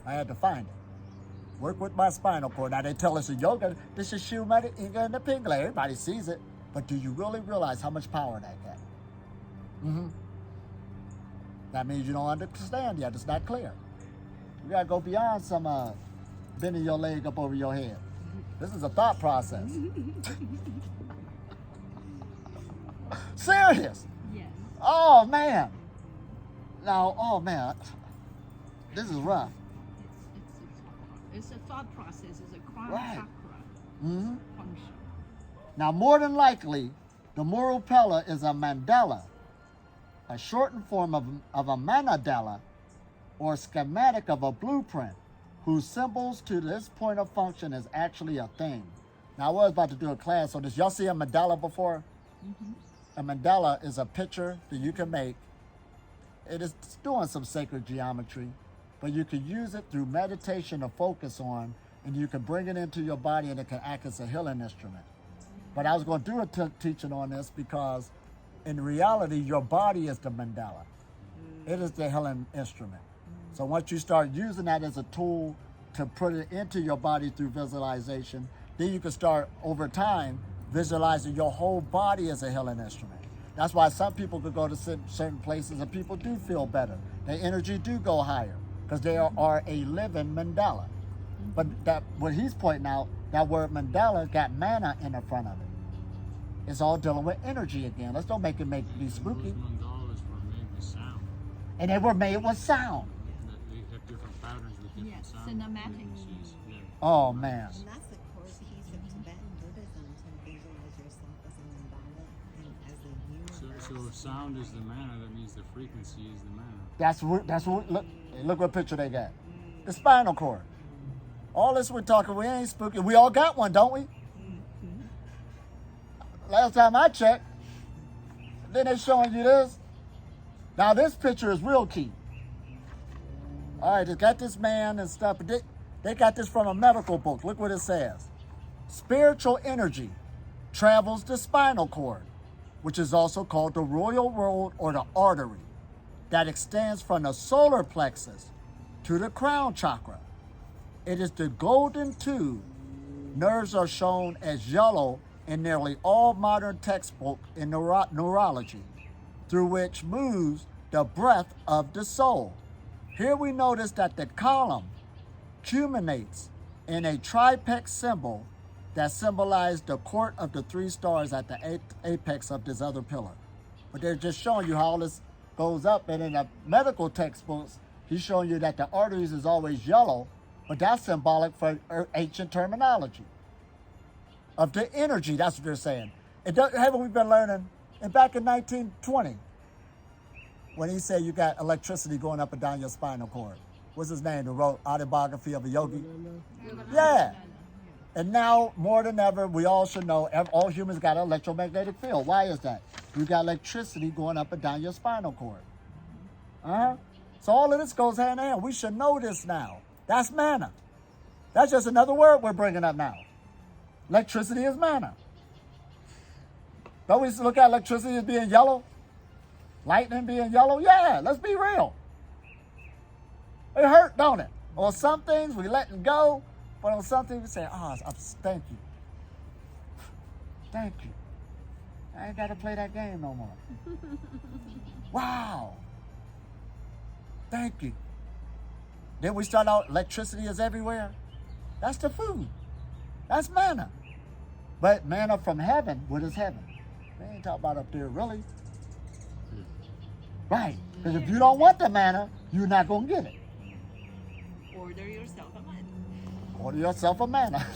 I had to find it. Work with my spinal cord. Now they tell us in yoga, this is Shumata Inga and the Pingla. Everybody sees it. But do you really realize how much power that got? That means you don't understand yet. It's not clear. You gotta go beyond some bending your leg up over your head. This is a thought process. Serious. Yes. Oh man. Now, oh man. This is rough. It's a thought process. It's a crown Right. chakra function. Now, more than likely, the Murupella is a mandala, a shortened form of a manadala, or schematic of a blueprint, whose symbols to this point of function is actually a thing. Now, I was about to do a class on this. Y'all see a mandala before? A mandala is a picture that you can make. It is doing some sacred geometry, but you can use it through meditation to focus on and you can bring it into your body and it can act as a healing instrument. But I was going to do a teaching on this because in reality, your body is the mandala. It is the healing instrument. So once you start using that as a tool to put it into your body through visualization, then you can start over time visualizing your whole body as a healing instrument. That's why some people could go to certain places and people do feel better. Their energy do go higher because they are a living mandala. But that what he's pointing out, that word mandala got manna in the front of it. It's all dealing with energy again. Let's don't make it be spooky. Those mandalas were made with sound. And they were made with sound. They have different patterns with different Yes, sound cinematic. frequencies. Yeah. Oh, man. And that's the core piece of Tibetan Buddhism, to visualize yourself as a mandala and as a universe. So if sound is the manna, that means the frequency is the manna. That's what look what picture they got. The spinal cord. All this we're talking, we ain't spooky. We all got one, don't we? Last time I checked, then they're showing you this. Now this picture is real key. All right, they got this man and stuff. But they got this from a medical book. Look what it says. Spiritual energy travels the spinal cord, which is also called the royal road or the artery, that extends from the solar plexus to the crown chakra. It is the golden tube. Nerves are shown as yellow in nearly all modern textbooks in neurology, through which moves the breath of the soul. Here we notice that the column culminates in a tripex symbol that symbolizes the court of the 3 stars at the apex of this other pillar. But they're just showing you how all this goes up, and in the medical textbooks, he's showing you that the arteries is always yellow, but that's symbolic for ancient terminology of the energy. That's what they're saying. Haven't we been learning? And back in 1920, when he said you got electricity going up and down your spinal cord. What's his name? Who wrote Autobiography of a Yogi? Yeah. And now, more than ever, we all should know all humans got an electromagnetic field. Why is that? You got electricity going up and down your spinal cord. So all of this goes hand in hand. We should know this now. That's manna. That's just another word we're bringing up now. Electricity is manna. Don't we look at electricity as being yellow? Lightning being yellow? Yeah, let's be real. It hurt, don't it? On some things, we letting go. But on some things, we say, thank you. Thank you. I ain't got to play that game no more. Wow. Thank you. Then we start out, electricity is everywhere. That's the food. That's manna. But manna from heaven, what is heaven? They ain't talking about up there, really. Right. Because if you don't want the manna, you're not going to get it. Order yourself a manna. Order yourself a manna.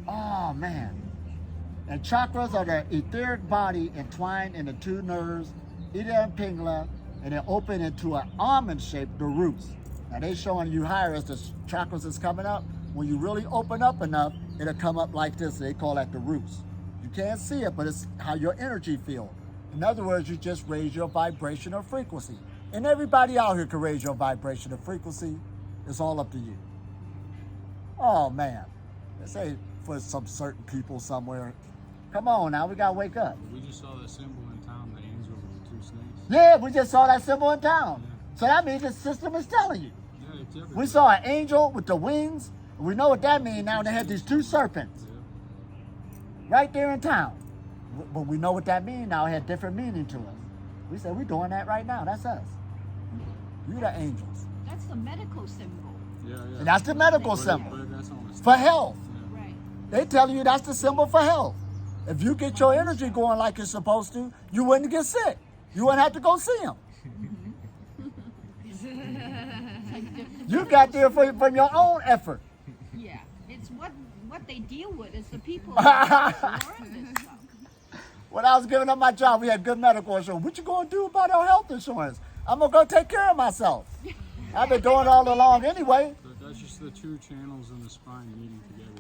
Oh, man. And chakras are the etheric body entwined in the 2 nerves, Ida and Pingala, and they open into an almond shape, the roots. Now they showing you higher as the chakras is coming up. When you really open up enough, it'll come up like this. They call that the roots. You can't see it, but it's how your energy feels. In other words, you just raise your vibration or frequency. And everybody out here can raise your vibration or frequency. It's all up to you. Oh, man. Let's say for some certain people somewhere. Come on now, we got to wake up. We just saw that symbol in town, the angel with the 2 snakes. Yeah, we just saw that symbol in town. Yeah. So that means the system is telling you. Yeah, it's everywhere. We saw an angel with the wings. We know what that means now. They had these 2 serpents. Yeah. Right there in town. But we know what that means now. It had different meaning to us. We said, we're doing that right now. That's us. You the angels. That's the medical symbol. Yeah. And that's the medical symbol. But that's on the for health. Yeah. Right. They tell you that's the symbol for health. If you get your energy going like you're supposed to, you wouldn't get sick. You wouldn't have to go see them. You got there from your own effort. Yeah. It's what they deal with is the people who learn this stuff. When I was giving up my job, we had good medical insurance. What you going to do about our health insurance? I'm going to go take care of myself. I've been doing it all along anyway. So that's just the 2 channels in the spine meeting together.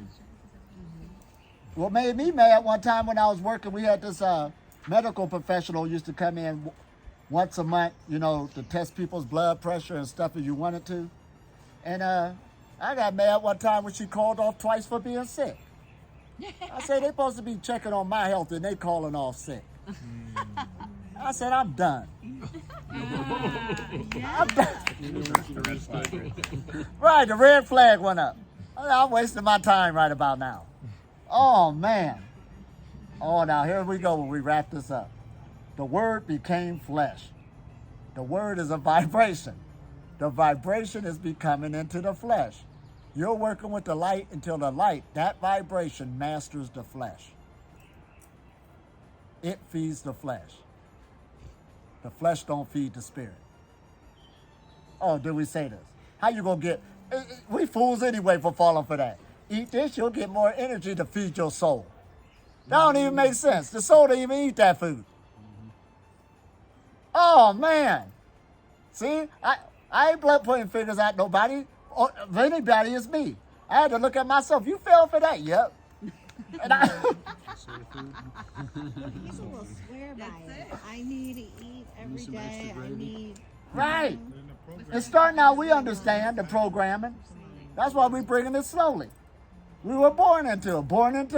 What made me mad one time when I was working, we had this medical professional used to come in once a month, to test people's blood pressure and stuff if you wanted to. And I got mad one time when she called off twice for being sick. I said, they supposed to be checking on my health and they calling off sick. I said, I'm done. I'm done. Right, the red flag went up. I'm wasting my time right about now. Oh, man. Oh, now here we go when we wrap this up. The word became flesh. The word is a vibration. The vibration is becoming into the flesh. You're working with the light until the light, that vibration masters the flesh. It feeds the flesh. The flesh don't feed the spirit. Oh, did we say this? How you gonna get, we fools anyway for falling for that. Eat this, you'll get more energy to feed your soul. That don't even make sense. The soul don't even eat that food. Oh, man. See, I ain't blood pointing fingers at nobody. Or if anybody, it's me. I had to look at myself. You fell for that, yep. And People will swear by it. I need to eat every day. I need. Right. It's starting out, we understand the programming. That's why we're bringing it slowly. We were born into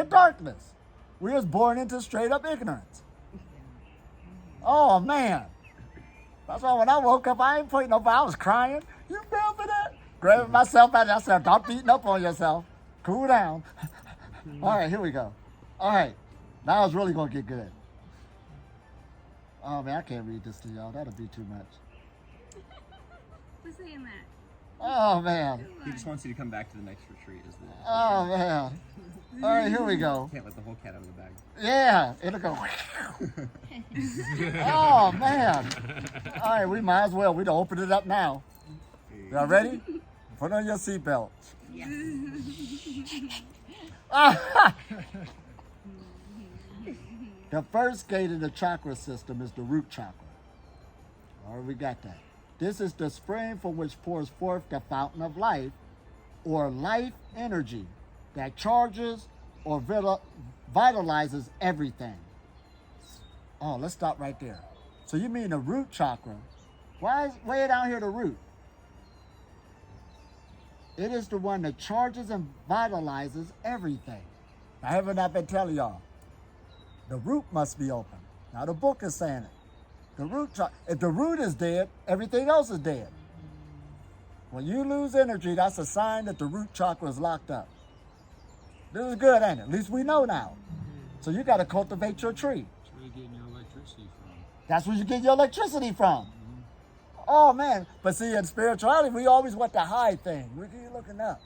darkness. We was born into straight up ignorance. Oh, man. That's why when I woke up, I ain't putting nobody. I was crying. You fell for that? Grabbing myself out. I said, stop beating up on yourself. Cool down. All right, here we go. All right. Now it's really going to get good. Oh, man, I can't read this to y'all. That'll be too much. Who's saying that? Oh, man. He just wants you to come back to the next retreat. Oh, man. All right, here we go. Can't let the whole cat out of the bag. Yeah, it'll go. Oh, man. All right, we might as well. We done open it up now. Y'all ready? Put on your seatbelt. Yes. The first gate in the chakra system is the root chakra. All right, we got that. This is the spring from which pours forth the fountain of life, or life energy, that charges or vitalizes everything. Oh, let's stop right there. So you mean the root chakra? Why is way down here the root? It is the one that charges and vitalizes everything. I haven't I been telling y'all? The root must be open. Now the book is saying it. The root chakra. If the root is dead, everything else is dead. When you lose energy, that's a sign that the root chakra is locked up. This is good, ain't it? At least we know now. So you got to cultivate your tree. That's where you're getting your electricity from. That's where you get your electricity from. Oh, man. But see, in spirituality, we always want the high thing. We keep looking up.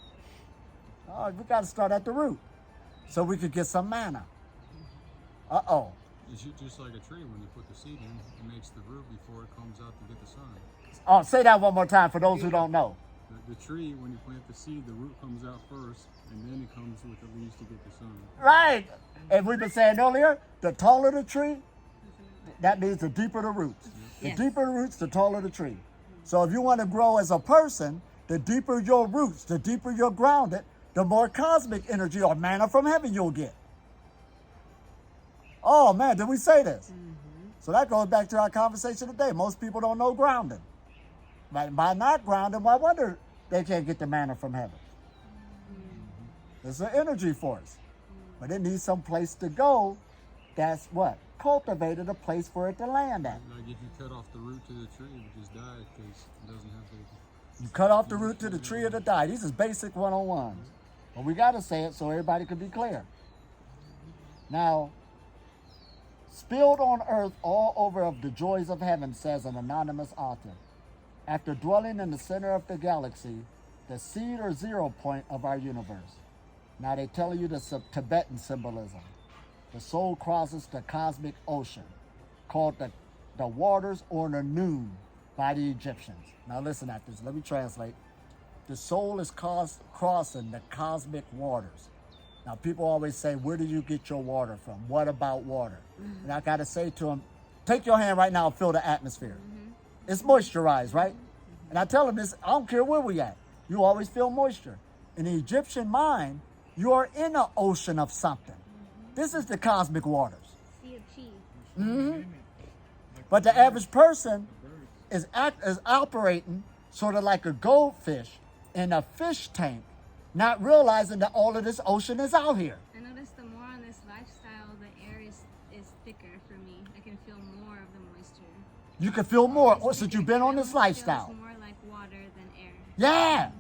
Oh, we got to start at the root so we could get some manna. Uh-oh. It's just like a tree. When you put the seed in, it makes the root before it comes out to get the sun. Oh, say that one more time for those who don't know. The tree, when you plant the seed, the root comes out first, and then it comes with the leaves to get the sun. Right. And we've been saying earlier, the taller the tree, that means the deeper the roots. The deeper the roots, the taller the tree. So if you want to grow as a person, the deeper your roots, the deeper you're grounded, the more cosmic energy or manna from heaven you'll get. Oh, man, did we say this? So that goes back to our conversation today. Most people don't know grounding. By not grounding, why wonder they can't get the manna from heaven? It's an energy force. But it needs some place to go that's what? Cultivated, a place for it to land at. Like if you cut off the root to the tree, it would just die because it doesn't have the... You cut off the root to the tree or to die. These is basic 101s. But we got to say it so everybody can be clear. Now, spilled on earth all over of the joys of heaven, says an anonymous author. After dwelling in the center of the galaxy, the seed or 0 point of our universe. Now they tell you the Tibetan symbolism. The soul crosses the cosmic ocean, called the waters or the noon by the Egyptians. Now listen at this. Let me translate. The soul is crossing the cosmic waters. Now people always say, where do you get your water from? What about water? And I got to say to them, take your hand right now and feel the atmosphere. It's moisturized, right? And I tell them this, I don't care where we at. You always feel moisture. In the Egyptian mind, you are in an ocean of something. This is the cosmic waters. Sea of cheese. But the average person is operating sort of like a goldfish in a fish tank, not realizing that all of this ocean is out here. I noticed the more on this lifestyle, the air is thicker for me. I can feel more of the moisture. You can feel more since you've been on this lifestyle. Feels more like water than air. Yeah.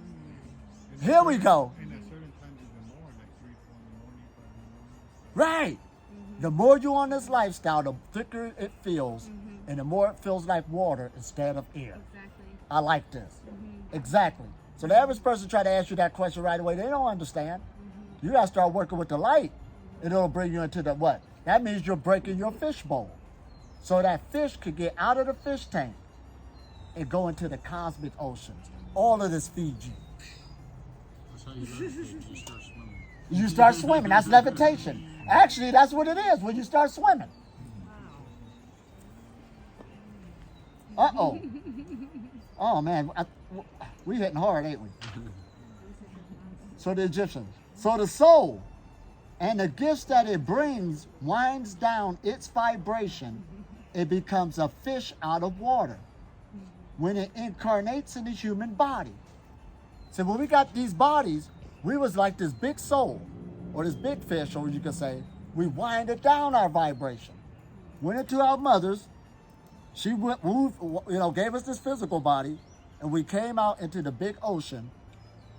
Here we go. And at certain times even more, like 3, 4 in the morning, 5 in the morning. Right. The more you're on this lifestyle, the thicker it feels, and the more it feels like water instead of air. Exactly. I like this. Exactly. So the average person try to ask you that question right away, they don't understand. You gotta start working with the light, and it'll bring you into the what? That means you're breaking your fish bowl. So that fish could get out of the fish tank and go into the cosmic oceans. All of this feeds you. That's how you levitate. You start swimming. You start swimming. That's levitation. Actually, that's what it is when you start swimming. Uh-oh. Oh, man. We hitting hard, ain't we? So the Egyptians. So the soul and the gifts that it brings winds down its vibration. It becomes a fish out of water when it incarnates in the human body. So when we got these bodies, we was like this big soul, or this big fish, or you could say, we winded down our vibration. Went into our mothers, she moved, gave us this physical body, and we came out into the big ocean,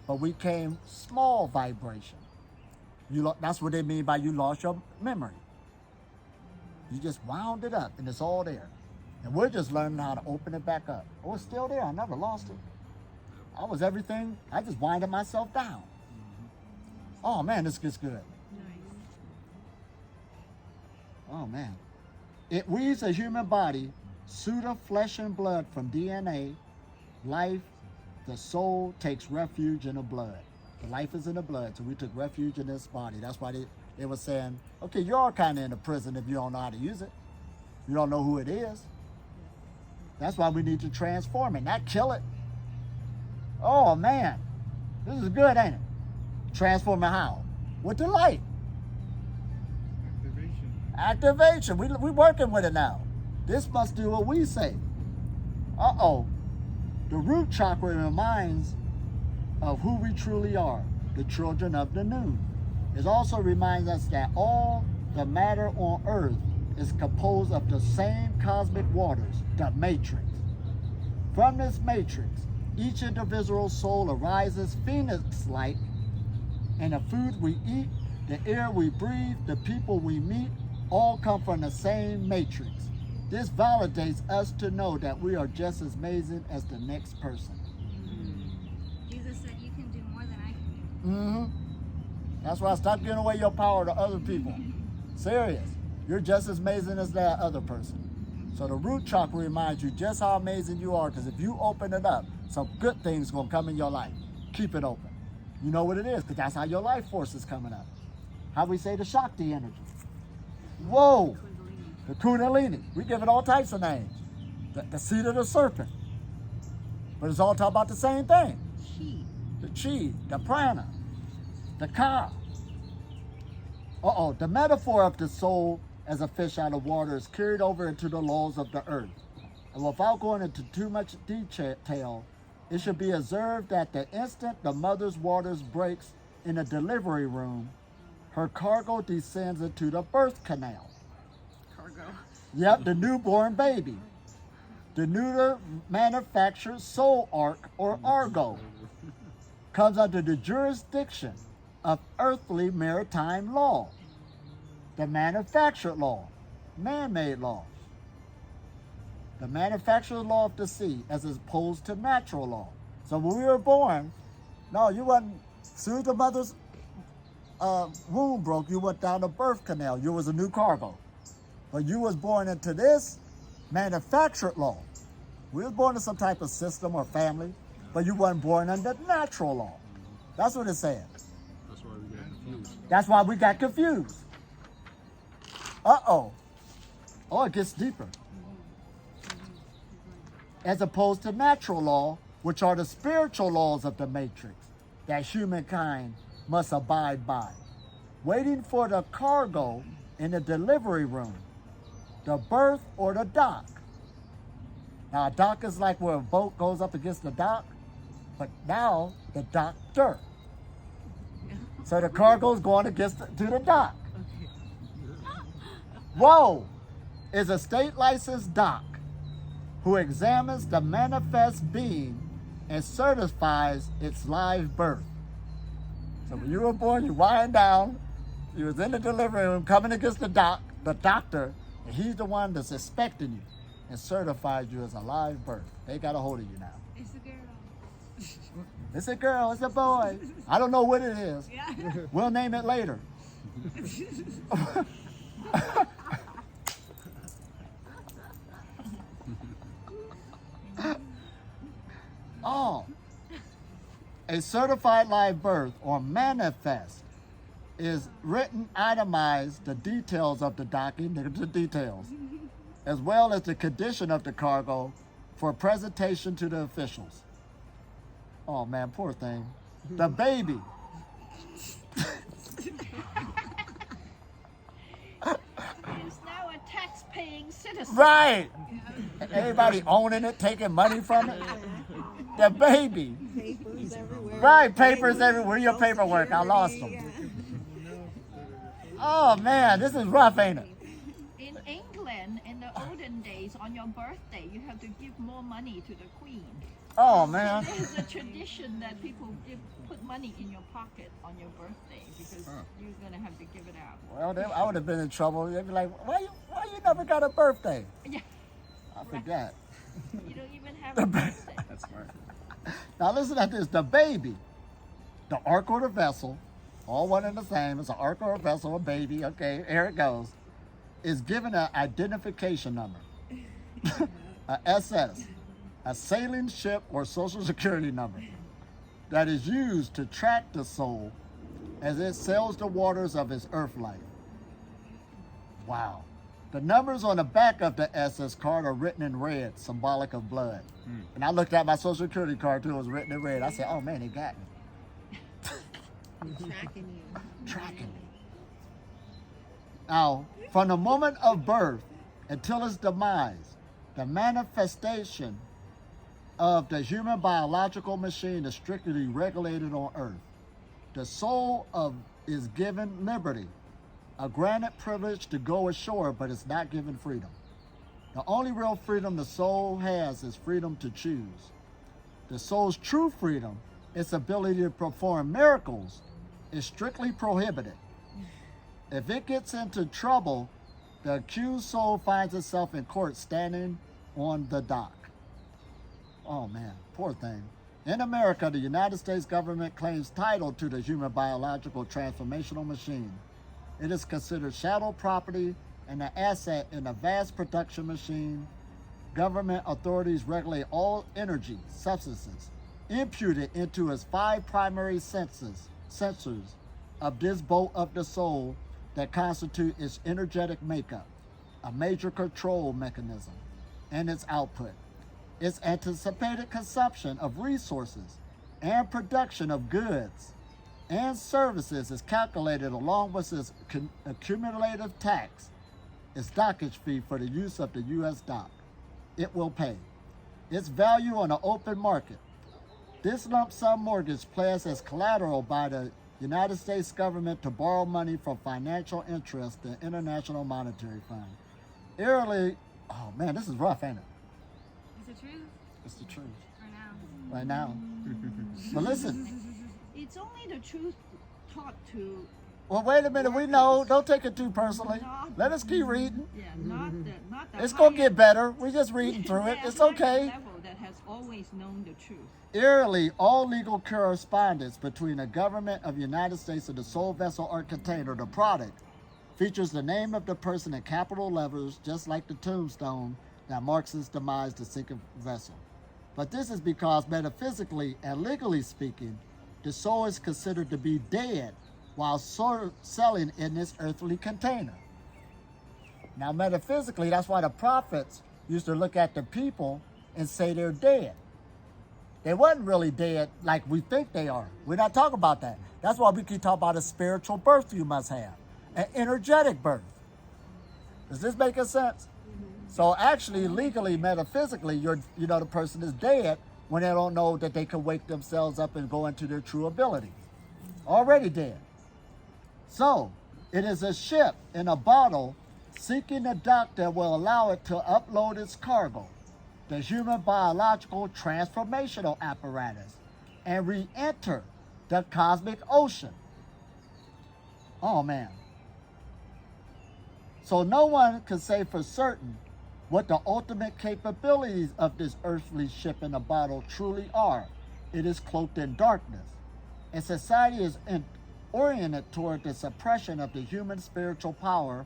but we came small vibration. That's what they mean by you lost your memory. You just wound it up, and it's all there. And we're just learning how to open it back up. Oh, it's still there. I never lost it. I was everything. I just winded myself down. Oh, man, this gets good. Oh, man. It weaves a human body, suit of flesh and blood from DNA, life, the soul takes refuge in the blood. The life is in the blood, so we took refuge in this body. That's why they were saying, okay, you're all kind of in a prison if you don't know how to use it. You don't know who it is. That's why we need to transform it, not kill it. Oh, man. This is good, ain't it? Transform it how? With the light. Activation. We working with it now. This must do what we say. Uh-oh. The root chakra reminds of who we truly are, the children of the noon. It also reminds us that all the matter on earth is composed of the same cosmic waters, the matrix. From this matrix, each individual soul arises phoenix-like, and the food we eat, the air we breathe, the people we meet, all come from the same matrix. This validates us to know that we are just as amazing as the next person. Jesus said you can do more than I can do. That's why I stop giving away your power to other people. Serious. You're just as amazing as that other person. So the root chakra reminds you just how amazing you are, because if you open it up, some good things going to come in your life. Keep it open. You know what it is, because that's how your life force is coming up. How we say the Shakti energy. Whoa. The Kundalini. We give it all types of names. The seed of the serpent. But it's all talking about the same thing. The chi, the prana, the ka. The metaphor of the soul as a fish out of water is carried over into the laws of the earth. And without going into too much detail, it should be observed that the instant the mother's waters breaks in the delivery room, her cargo descends into the birth canal. Cargo. Yep, the newborn baby. The neuter manufactured soul arc, or Argo, comes under the jurisdiction of earthly maritime law, the manufactured law, man-made law, the manufactured law of the sea as opposed to natural law. So when we were born, no, you wasn't, as soon as the mother's womb broke, you went down the birth canal. You was a new cargo. But you was born into this manufactured law. We was born in some type of system or family, but you wasn't born under natural law. That's what it's saying. That's why we got confused. That's why we got confused. Uh-oh. Oh, it gets deeper. As opposed to natural law, which are the spiritual laws of the matrix that humankind must abide by. Waiting for the cargo in the delivery room, the berth or the dock. Now, a dock is like where a boat goes up against the dock, but now the doctor. So the cargo's going to the doc. Whoa is a state licensed doc who examines the manifest being and certifies its live birth. So when you were born, you wind down, you was in the delivery room coming against the doctor, and he's the one that's expecting you and certifies you as a live birth. They got a hold of you now. It's a girl. It's a girl, it's a boy. I don't know what it is. Yeah. We'll name it later. Oh, a certified live birth or manifest is written, itemized, the details of the docking, the details, as well as the condition of the cargo for presentation to the officials. Oh man, poor thing. The baby. He's now a tax-paying citizen. Right. Everybody owning it, taking money from it. The baby. Papers everywhere. Right, papers everywhere. Where your paperwork? I lost them. Oh man, this is rough, ain't it? In England, in the olden days, on your birthday, you have to give more money to the Queen. Oh man. There's a tradition that people put money in your pocket on your birthday because you're gonna have to give it out. Well, I would have been in trouble. They'd be like, why you never got a birthday? Yeah. I forgot. You don't even have a birthday. That's smart. Now listen at this. The baby, the ark or the vessel, all one and the same. It's an ark or a vessel, a baby. Okay, here it goes. Is given an identification number, a SS, a sailing ship or social security number that is used to track the soul as it sails the waters of its earth life. Wow. The numbers on the back of the SS card are written in red, symbolic of blood. And I looked at my social security card too, it was written in red. I said, oh man, they got me. Tracking you. Tracking me. Now, from the moment of birth until its demise, the manifestation of the human biological machine is strictly regulated on earth. The soul is given liberty, a granted privilege to go ashore, but it's not given freedom. The only real freedom the soul has is freedom to choose. The soul's true freedom, its ability to perform miracles, is strictly prohibited. If it gets into trouble, the accused soul finds itself in court standing on the dock. Oh man, poor thing. In America, the United States government claims title to the human biological transformational machine. It is considered shadow property and an asset in a vast production machine. Government authorities regulate all energy, substances, imputed into its 5 primary sensors of this boat of the soul that constitute its energetic makeup, a major control mechanism, and its output. Its anticipated consumption of resources and production of goods and services is calculated along with its accumulative tax, its dockage fee for the use of the U.S. dock. It will pay. Its value on the open market. This lump sum mortgage pledged as collateral by the United States government to borrow money from financial interests, the International Monetary Fund. Eerily, oh man, this is rough, ain't it? It's the truth. It's the truth. For now. Right now. But listen, It's only the truth taught to. well, wait a minute. We know. Don't take it too personally. Let us keep reading. Yeah, not the. It's going to get better. We're just reading through it. Yeah, It's higher okay. level that has always known the truth. Eerily, all legal correspondence between the government of the United States and the soul vessel or container, the product, features the name of the person in capital letters, just like the tombstone that marks its demise, the sinking vessel. But this is because metaphysically and legally speaking, the soul is considered to be dead while selling in this earthly container. Now, metaphysically, that's why the prophets used to look at the people and say they're dead. They wasn't really dead like we think they are. We're not talking about that. That's why we keep talking about a spiritual birth you must have, an energetic birth. Does this make sense? So actually, legally, metaphysically, the person is dead when they don't know that they can wake themselves up and go into their true ability. Already dead. So, it is a ship in a bottle seeking a dock that will allow it to upload its cargo, the human biological transformational apparatus, and re-enter the cosmic ocean. Oh man. So no one can say for certain what the ultimate capabilities of this earthly ship in a bottle truly are. It is cloaked in darkness, and society is oriented toward the suppression of the human spiritual power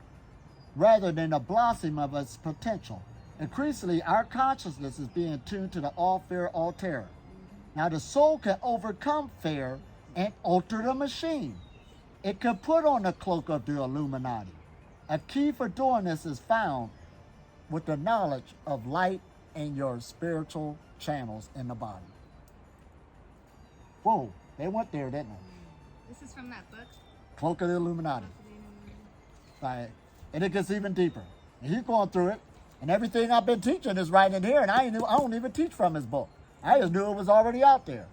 rather than the blossom of its potential. Increasingly, our consciousness is being tuned to the all fear, all terror. Now, the soul can overcome fear and alter the machine. It can put on the cloak of the Illuminati. A key for doing this is found with the knowledge of light and your spiritual channels in the body. Whoa, they went there, didn't they? This is from that book. Cloak of the Illuminati. Right. And it gets even deeper. And he's going through it. And everything I've been teaching is right in here. And I don't even teach from his book. I just knew it was already out there.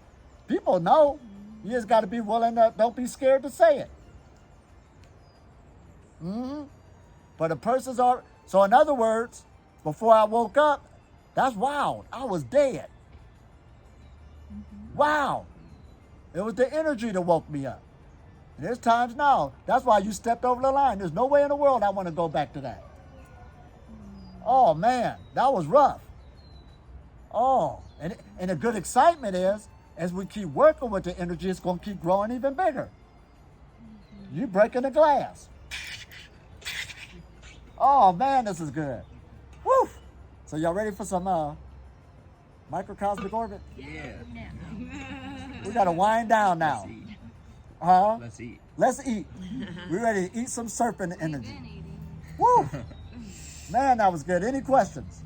People know. You just got to be willing to, don't be scared to say it. But the person's already, so in other words, before I woke up, that's wild. I was dead. Wow. It was the energy that woke me up. And there's times now. That's why you stepped over the line. There's no way in the world I want to go back to that. Oh, man. That was rough. Oh. And the good excitement is, as we keep working with the energy, it's going to keep growing even bigger. You breaking the glass. Oh, man, this is good. Woo! So y'all ready for some microcosmic orbit? Yeah. We got to wind down now. Huh? Let's eat. Let's eat. We're ready to eat some serpent energy. Woo! Man, that was good. Any questions?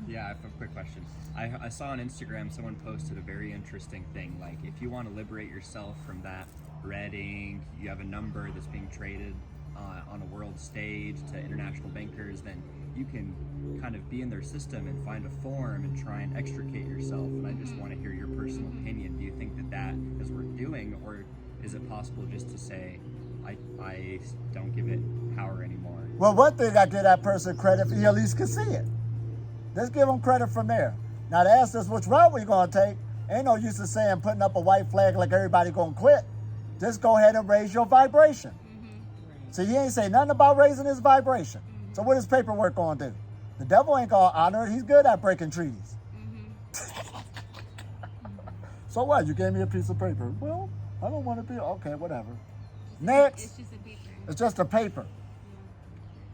Yeah, I have a quick question. I saw on Instagram someone posted a very interesting thing. Like, if you want to liberate yourself from that red ink, you have a number that's being traded on a world stage to international bankers, then you can kind of be in their system and find a form and try and extricate yourself. And I just want to hear your personal opinion. Do you think that that is worth doing, or is it possible just to say, I don't give it power anymore? Well, one thing I give that person credit for, he at least can see it. Let's give them credit from there. Now, to ask us which route we're going to take, ain't no use of saying putting up a white flag like everybody going to quit. Just go ahead and raise your vibration. So he ain't say nothing about raising his vibration. So what is paperwork going to do? The devil ain't going to honor it. He's good at breaking treaties. So what? You gave me a piece of paper. Well, I don't want to be. Okay, whatever. Next. It's just a paper. It's just a paper.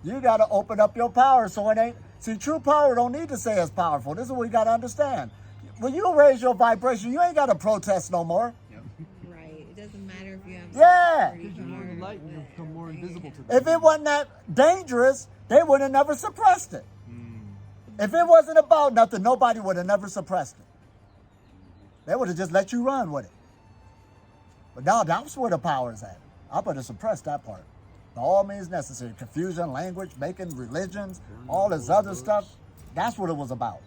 You got to open up your power so it ain't. See, true power don't need to say it's powerful. This is what you got to understand. When you raise your vibration, you ain't got to protest no more. Right. It doesn't matter if you have Yeah. pretty More hard, light, you but- become more invisible to them. If it wasn't that dangerous, they would have never suppressed it. If it wasn't about nothing, nobody would have never suppressed it. They would have just let you run with it. But now that's where the power is at. I better suppress that part. By all means necessary. Confusion, language, making religions, all this other stuff. That's what it was about.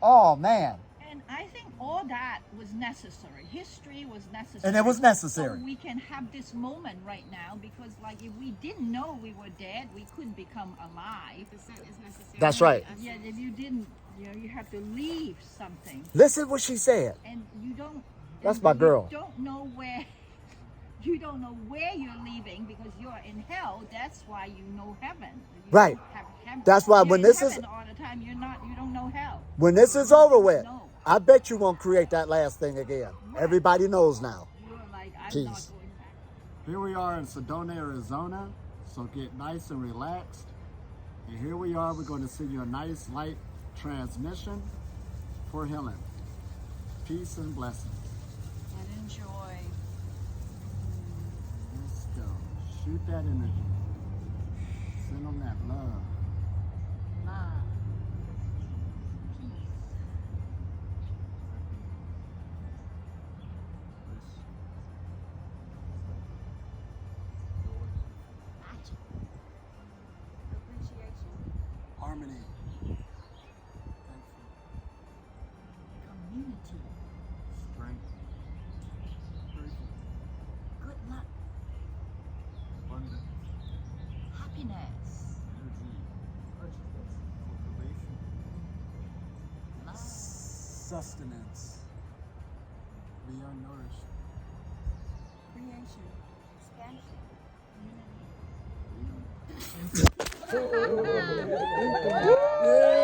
Oh, man. And I think all that was necessary. History was necessary. And it was necessary. So we can have this moment right now, because like if we didn't know we were dead, we couldn't become alive. The scent is necessary. That's right. Yeah, if you didn't, you have to leave something. Listen what she said. And you don't. That's and my girl. You don't know where. You don't know where you're leaving because you're in hell. That's why you know heaven. You Right. don't have heaven. That's why You're when in this is- heaven all the time, you don't know hell. When this is over with, No. I bet you won't create that last thing again. Everybody knows now. You're like, I'm Jeez. not going back. Here we are in Sedona, Arizona. So get nice and relaxed. And here we are. We're going to send you a nice light transmission for healing. Peace and blessings. And enjoy. Let's go. Shoot that energy. Send them that love. Love. Peace. Appreciation. Harmony. happiness, Cultivation. love, Sustenance. We are nourished. Creation. expansion, unity. Yeah.